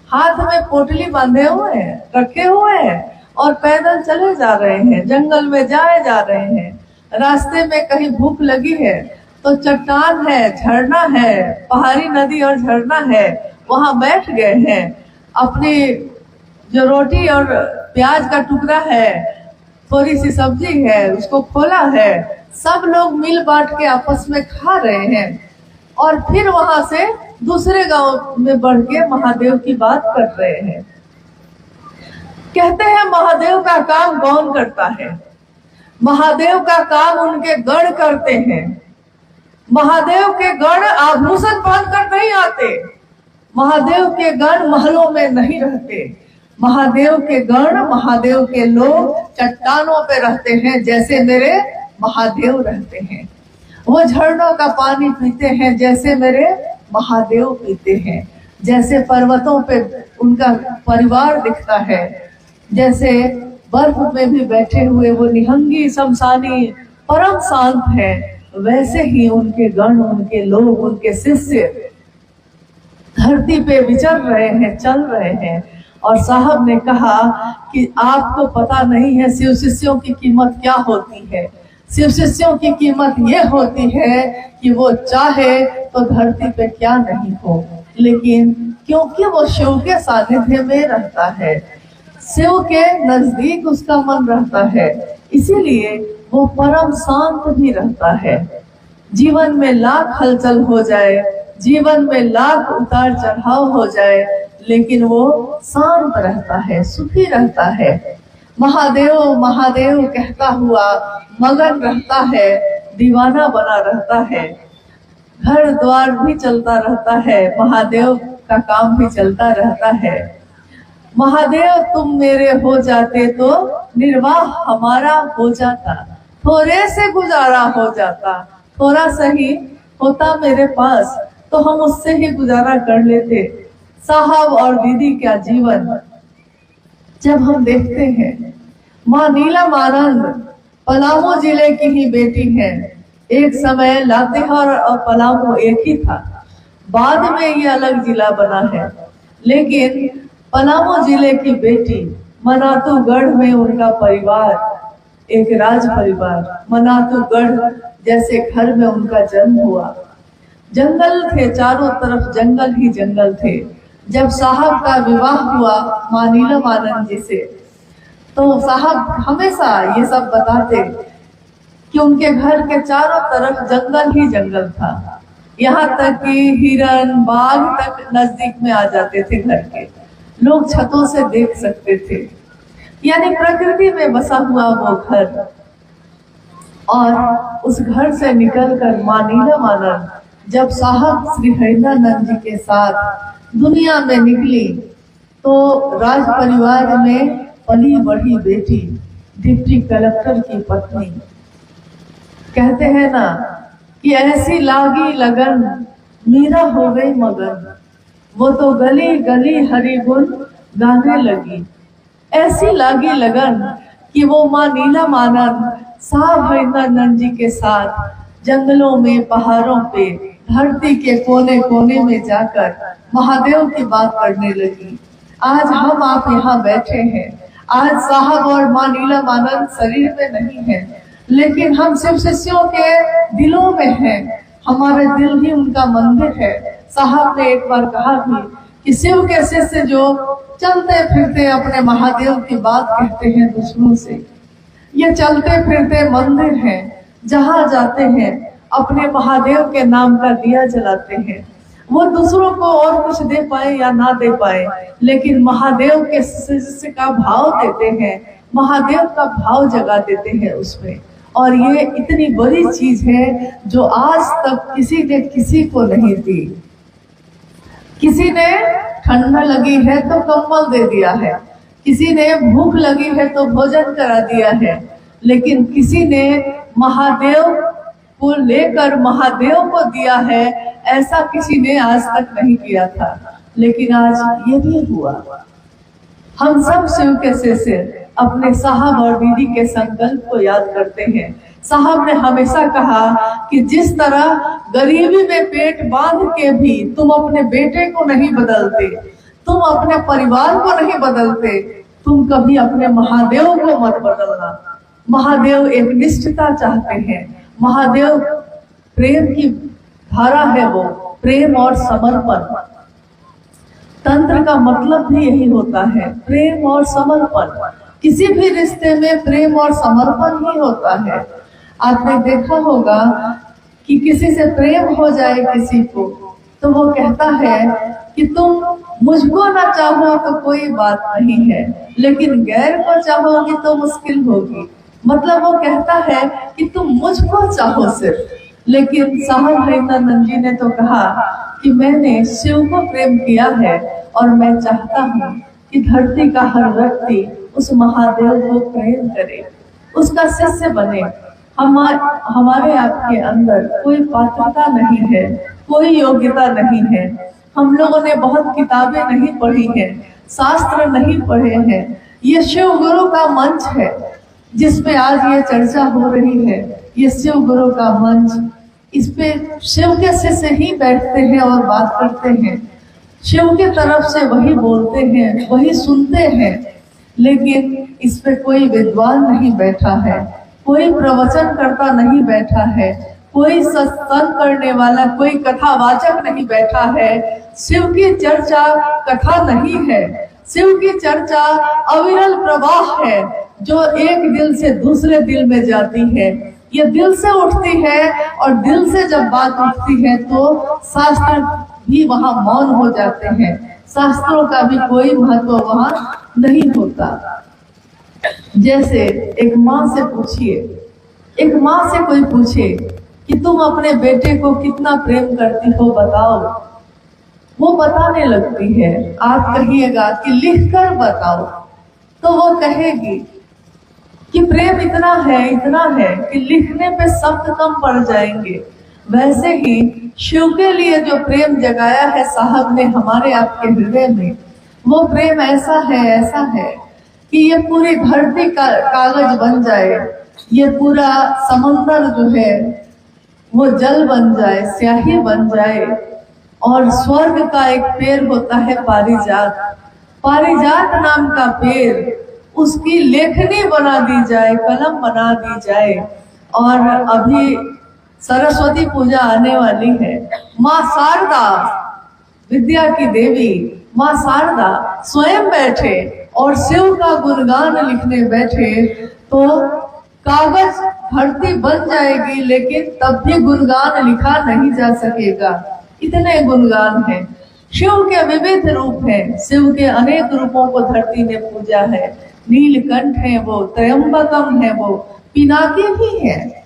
हाथ में पोटली बांधे हुए हैं, रखे हुए हैं, और पैदल चले जा रहे हैं, जंगल में जाए जा रहे हैं। रास्ते में कहीं भूख लगी है तो चट्टान है, झरना है, पहाड़ी नदी और झरना है, वहां बैठ गए हैं। अपनी जो रोटी और प्याज का टुकड़ा है, थोड़ी सी सब्जी है, उसको खोला है, सब लोग मिल बांट के आपस में खा रहे हैं, और फिर वहां से दूसरे गांव में बढ़ के महादेव की बात कर रहे हैं। कहते हैं महादेव का काम कौन करता है? महादेव का काम उनके गण करते हैं। महादेव के गण आभूषण पहन कर नहीं आते, महादेव के गण महलों में नहीं रहते। महादेव के गण, महादेव के लोग चट्टानों पे रहते हैं, जैसे मेरे महादेव रहते हैं। वो झरनों का पानी पीते हैं जैसे मेरे महादेव पीते हैं। जैसे पर्वतों पे उनका परिवार दिखता है, जैसे बर्फ में भी बैठे हुए वो निहंगी शमशानी परम शांत है, वैसे ही उनके गण, उनके लोग, उनके शिष्य धरती पे विचर रहे हैं, चल रहे हैं। और साहब ने कहा कि आपको पता नहीं है शिव शिष्यों की कीमत क्या होती है। शिव शिष्यों की कीमत ये होती है कि वो चाहे तो धरती पे क्या नहीं हो, लेकिन क्योंकि वो शिव के सानिध्य में रहता है, शिव के नजदीक उसका मन रहता है, इसीलिए वो परम शांत भी रहता है। जीवन में लाख हलचल हो जाए, जीवन में लाख उतार चढ़ाव हो जाए, लेकिन वो शांत रहता है, सुखी रहता है। महादेव महादेव कहता हुआ मगन रहता है, दीवाना बना रहता है। घर द्वार भी चलता रहता है, महादेव का काम भी चलता रहता है। महादेव तुम मेरे हो जाते तो निर्वाह हमारा हो जाता, थोड़े से गुजारा हो जाता, थोड़ा सही होता मेरे पास तो हम उससे ही गुजारा कर लेते। साहब और दीदी का जीवन जब हम देखते हैं, माँ नीलम आनंद पलामू जिले की ही बेटी है। एक समय लातेहार और पलामू एक ही था, बाद में ये अलग जिला बना है, लेकिन पलामू जिले की बेटी, मनातूगढ़ में उनका परिवार एक राज परिवार, मनातूगढ़ जैसे घर में उनका जन्म हुआ। जंगल थे, चारों तरफ जंगल ही जंगल थे। जब साहब का विवाह हुआ माँ नीलम आनंद जी से, तो साहब हमेशा ये सब बताते कि उनके घर के चारों तरफ जंगल ही जंगल था, यहाँ तक कि हिरन बाघ तक नजदीक में आ जाते थे। घर के लोग छतों से देख सकते थे, यानी प्रकृति में बसा हुआ वो घर। और उस घर से निकलकर माँ नीलम आनंद जब साहब श्री हरिदानंद जी के साथ दुनिया में निकली तो राज परिवार में पली बढ़ी बेटी, डिप्टी कलेक्टर की पत्नी, कहते हैं ना कि ऐसी लागी लगन मीरा हो गई मगन, वो तो गली गली हरि गुण गाने लगी। ऐसी लागी लगन कि वो माँ नीला मानन साहब हरिदानंद जी के साथ जंगलों में, पहाड़ों पे, धरती के कोने कोने में जाकर महादेव की बात करने लगी। आज हम आप यहाँ बैठे हैं, आज साहब और माँ नीला मानन शरीर में नहीं है, लेकिन हम शिव शिष्यों के दिलों में हैं। हमारे दिल ही उनका मंदिर है। साहब ने एक बार कहा भी कि शिव के शिष्य जो चलते फिरते अपने महादेव की बात कहते हैं दूसरों से, ये चलते फिरते मंदिर हैं, जहाँ जाते हैं अपने महादेव के नाम का दिया जलाते हैं। वो दूसरों को और कुछ दे पाए या ना दे पाए, लेकिन महादेव के शिष्य का भाव देते हैं, महादेव का भाव जगा देते हैं उसमें। और ये इतनी बड़ी चीज है जो आज तक किसी ने किसी को नहीं दी। किसी ने ठंडा लगी है तो कंबल दे दिया है, किसी ने भूख लगी है तो भोजन करा दिया है, लेकिन किसी ने महादेव को लेकर महादेव को दिया है, ऐसा किसी ने आज तक नहीं किया था। लेकिन आज ये भी हुआ। हम सब शिव के शिष्य अपने साहब और दीदी के संकल्प को याद करते हैं। साहब ने हमेशा कहा कि जिस तरह गरीबी में पेट बांध के भी तुम अपने बेटे को नहीं बदलते, तुम अपने परिवार को नहीं बदलते, तुम कभी अपने महादेव को मत बदलना। महादेव एक निष्ठता चाहते हैं। महादेव प्रेम की धारा है, वो प्रेम और समर्पण। तंत्र का मतलब भी यही होता है, प्रेम और समर्पण। किसी भी रिश्ते में प्रेम और समर्पण ही होता है। आपने देखा होगा कि किसी से प्रेम हो जाए किसी को तो वो कहता है कि तुम मुझको ना चाहो तो कोई बात नहीं है, लेकिन गैर को चाहोगी तो मुश्किल होगी। मतलब वो कहता है कि तुम मुझको चाहो सिर्फ। लेकिन साहब हरिदानंद जी ने तो कहा कि मैंने शिव को प्रेम किया है और मैं चाहता हूँ कि धरती का हर व्यक्ति उस महादेव को प्रेम करे, उसका शिष्य बने। हमारे आपके अंदर कोई पात्रता नहीं है, कोई योग्यता नहीं है। हम लोगों ने बहुत किताबें नहीं पढ़ी हैं, शास्त्र नहीं पढ़े हैं। ये शिव गुरु का मंच है जिसपे आज ये चर्चा हो रही है। ये शिव गुरु का मंच, इस पे शिव के शिष्य ही बैठते हैं और बात करते हैं। शिव की तरफ से वही बोलते हैं, वही सुनते हैं। लेकिन इस पे कोई विद्वान नहीं बैठा है, कोई प्रवचन करता नहीं बैठा है, कोई सत्संग करने वाला, कोई कथावाचक नहीं बैठा है। शिव की चर्चा कथा नहीं है, शिव की चर्चा अविरल प्रवाह है जो एक दिल से दूसरे दिल में जाती है। ये दिल से उठती है और दिल से जब बात उठती है तो शास्त्र भी वहाँ मौन हो जाते हैं। शास्त्रों का भी कोई महत्व वहाँ नहीं होता। जैसे एक माँ से पूछिए, एक माँ से कोई पूछे कि तुम अपने बेटे को कितना प्रेम करती हो बताओ, वो बताने लगती है। आप कहिएगा कि लिख कर बताओ, तो वो कहेगी कि प्रेम इतना है कि लिखने पे शब्द कम पड़ जाएंगे। वैसे ही शिव के लिए जो प्रेम जगाया है साहब ने हमारे आपके हृदय में, वो प्रेम ऐसा है कि ये पूरी धरती का कागज बन जाए, ये पूरा समंदर जो है वो जल बन जाए, स्याही बन जाए। और स्वर्ग का एक पेड़ होता है पारिजात, पारिजात नाम का पेड़, उसकी लेखनी बना दी जाए, कलम बना दी जाए। और अभी सरस्वती पूजा आने वाली है। माँ शारदा, विद्या की देवी माँ शारदा स्वयं बैठे और शिव का गुणगान लिखने बैठे तो कागज धरती बन जाएगी, लेकिन तब भी गुणगान लिखा नहीं जा सकेगा। इतने गुणगान हैं। शिव के विविध रूप हैं, शिव के अनेक रूपों को धरती ने पूजा है। नीलकंठ है वो, त्रयंबकम है वो, पिनाकी भी है।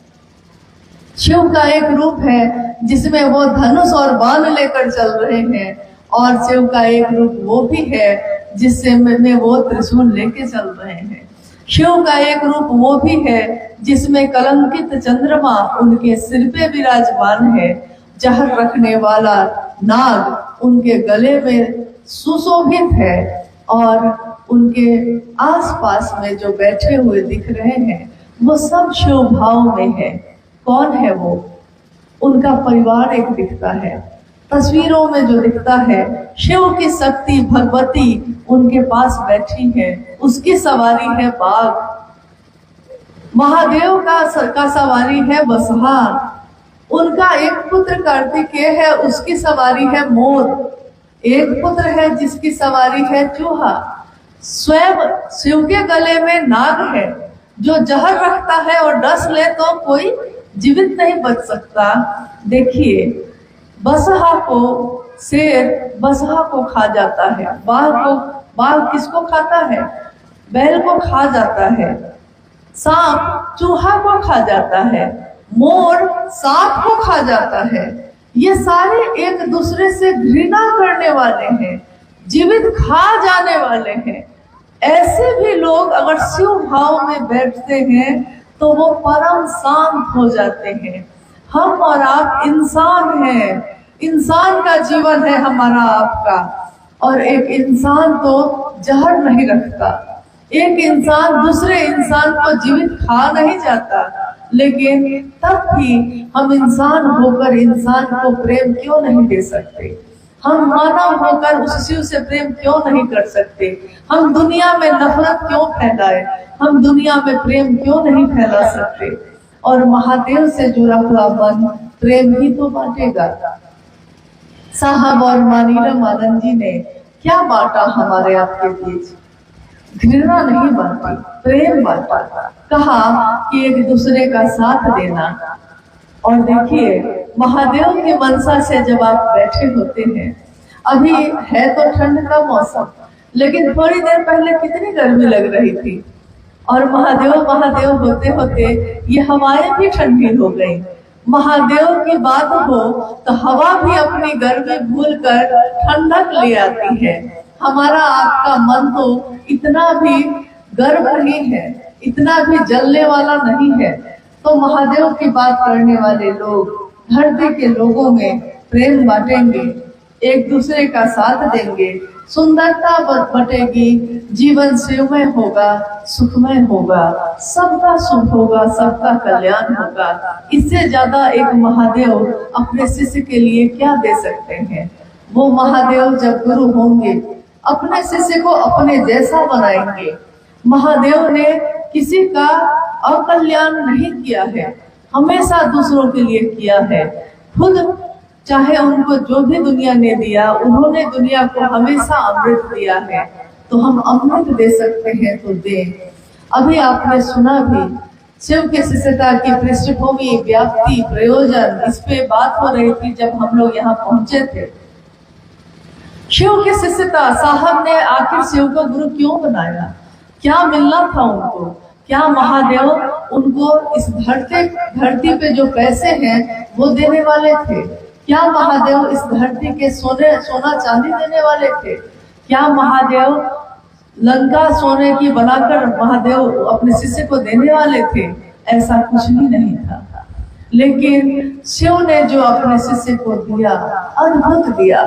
शिव का एक रूप है जिसमें वो धनुष और बाण लेकर चल रहे हैं, और शिव का एक रूप वो भी है जिससे में वो त्रिशूल लेके चल रहे हैं। शिव का एक रूप वो भी है जिसमें कलंकित चंद्रमा उनके सिर पे विराजमान है। जहर रखने वाला नाग उनके गले में सुशोभित है, और उनके आसपास में जो बैठे हुए दिख रहे हैं वो सब शिव भाव में है। कौन है वो? उनका परिवार एक दिखता है, तस्वीरों में जो दिखता है शिव की शक्ति भगवती उनके पास बैठी है, उसकी सवारी है बाघ। महादेव का सवारी है बसहा। उनका एक पुत्र कार्तिकेय है, उसकी सवारी है मोर। एक पुत्र है जिसकी सवारी है चूहा। स्वयं शिव के गले में नाग है जो जहर रखता है और डस ले तो कोई जीवित नहीं बच सकता। देखिए, बसहा को शेर बसहा को खा जाता है, बाघ किसको खाता है? बैल को खा जाता है। सांप चूहा को खा जाता है, मोर सांप को खा जाता है। ये सारे एक दूसरे से घृणा करने वाले हैं, जीवित खा जाने वाले हैं। ऐसे भी लोग अगर शिव भाव में बैठते हैं तो वो परम शांत हो जाते हैं। हम और आप इंसान हैं, इंसान का जीवन है हमारा आपका, और एक इंसान तो जहर नहीं रखता। एक इंसान दूसरे इंसान को जीवित खा नहीं जाता, लेकिन तब भी हम इंसान होकर इंसान को प्रेम क्यों नहीं दे सकते? हम मानव होकर उस शिव से प्रेम क्यों नहीं कर सकते? हम दुनिया में नफरत क्यों फैलाए? हम दुनिया में प्रेम क्यों नहीं फैला सकते? और महादेव से जुड़ा हुआ मन प्रेम ही तो बांटेगा। साहब और मानीराम आनंद जी ने क्या बांटा हमारे आपके बीच? घृणा नहीं बांटी, प्रेम बांटा। कहा कि एक दूसरे का साथ देना। और देखिए, महादेव की मनसा से जब आप बैठे होते हैं, अभी है तो ठंड का मौसम, लेकिन थोड़ी देर पहले कितनी गर्मी लग रही थी, और महादेव महादेव होते होते ये हवाएं भी ठंडी हो गई। महादेव की बात हो तो हवा भी अपनी गर्मी भूलकर ठंडक ले आती है। हमारा आपका मन तो इतना भी गर्म नहीं है, इतना भी जलने वाला नहीं है। तो महादेव की बात करने वाले लोग धरती के लोगों में प्रेम बांटेंगे, एक दूसरे का साथ देंगे, सुंदरता बटेगी, जीवन शिवमय होगा, सुखमय होगा, सबका सुख होगा, सबका कल्याण होगा। इससे ज्यादा एक महादेव अपने शिष्य के लिए क्या दे सकते हैं? वो महादेव जब गुरु होंगे अपने शिष्य को अपने जैसा बनाएंगे। महादेव ने किसी का अकल्याण नहीं किया है, हमेशा दूसरों के लिए किया है। खुद चाहे उनको जो भी दुनिया ने दिया, उन्होंने दुनिया को हमेशा अमृत दिया है। तो हम अमृत दे सकते हैं तो दें। अभी आपने सुना भी, शिव के शिष्यता की पृष्ठभूमि, व्याप्ति, प्रयोजन, इस पे बात हो रही थी जब हम लोग यहाँ पहुंचे थे। शिव की शिष्यता, साहब ने आखिर शिव को गुरु क्यों बनाया? क्या मिलना था उनको? क्या महादेव उनको इस धरती पे जो पैसे हैं वो देने वाले थे? क्या महादेव इस धरती के सोना चांदी देने वाले थे? क्या महादेव लंका सोने की बनाकर महादेव अपने शिष्य को देने वाले थे? ऐसा कुछ भी नहीं था। लेकिन शिव ने जो अपने शिष्य को दिया, अद्भुत दिया,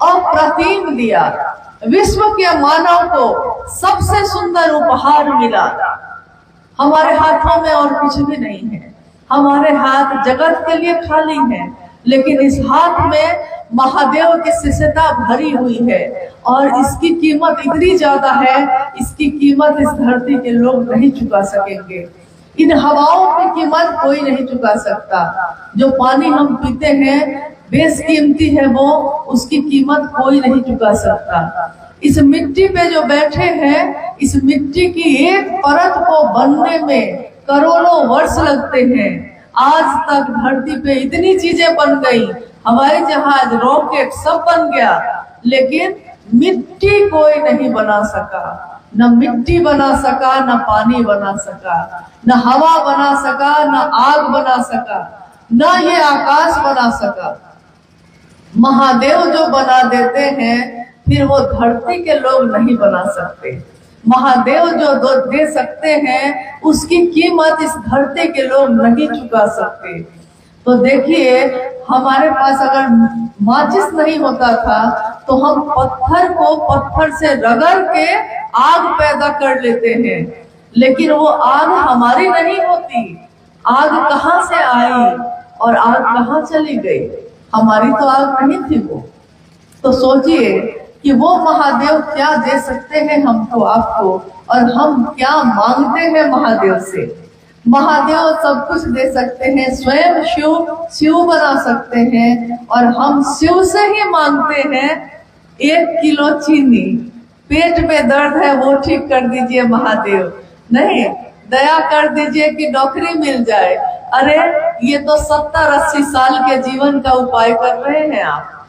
अप्रतिम दिया। विश्व के मानव को सबसे सुंदर उपहार मिला। हमारे हाथों में और कुछ भी नहीं है, हमारे हाथ जगत के लिए खाली हैं, लेकिन इस हाथ में महादेव की शिष्यता भरी हुई है, और इसकी कीमत इतनी ज्यादा है, इसकी कीमत इस धरती के लोग नहीं चुका सकेंगे। इन हवाओं की कीमत कोई नहीं चुका सकता। जो पानी हम पीते हैं बेशकीमती है, वो उसकी कीमत कोई नहीं चुका सकता। इस मिट्टी पे जो बैठे हैं, इस मिट्टी की एक परत को बनने में करोड़ों वर्ष लगते हैं। आज तक धरती पे इतनी चीजें बन गई, हवाई जहाज, रॉकेट सब बन गया, लेकिन मिट्टी कोई नहीं बना सका। न मिट्टी बना सका, न पानी बना सका, न हवा बना सका, न आग बना सका। न ये आकाश बना सका। महादेव जो बना देते हैं फिर वो धरती के लोग नहीं बना सकते। महादेव जो दे सकते हैं उसकी कीमत इस धरती के लोग नहीं चुका सकते। तो देखिए, हमारे पास अगर माचिस नहीं होता था तो हम पत्थर को पत्थर से रगड़ के आग पैदा कर लेते हैं, लेकिन वो आग हमारी नहीं होती। आग कहाँ से आई और आग कहाँ चली गई? हमारी तो आग नहीं थी वो। तो सोचिए कि वो महादेव क्या दे सकते हैं हमको, आपको, और हम क्या मांगते हैं महादेव से। महादेव सब कुछ दे सकते हैं, स्वयं शिव बना सकते हैं, और हम शिव से ही मांगते हैं 1 किलो चीनी। पेट में दर्द है वो ठीक कर दीजिए महादेव, नहीं दया कर दीजिए कि नौकरी मिल जाए। अरे ये तो 70-80 साल के जीवन का उपाय कर रहे हैं आप।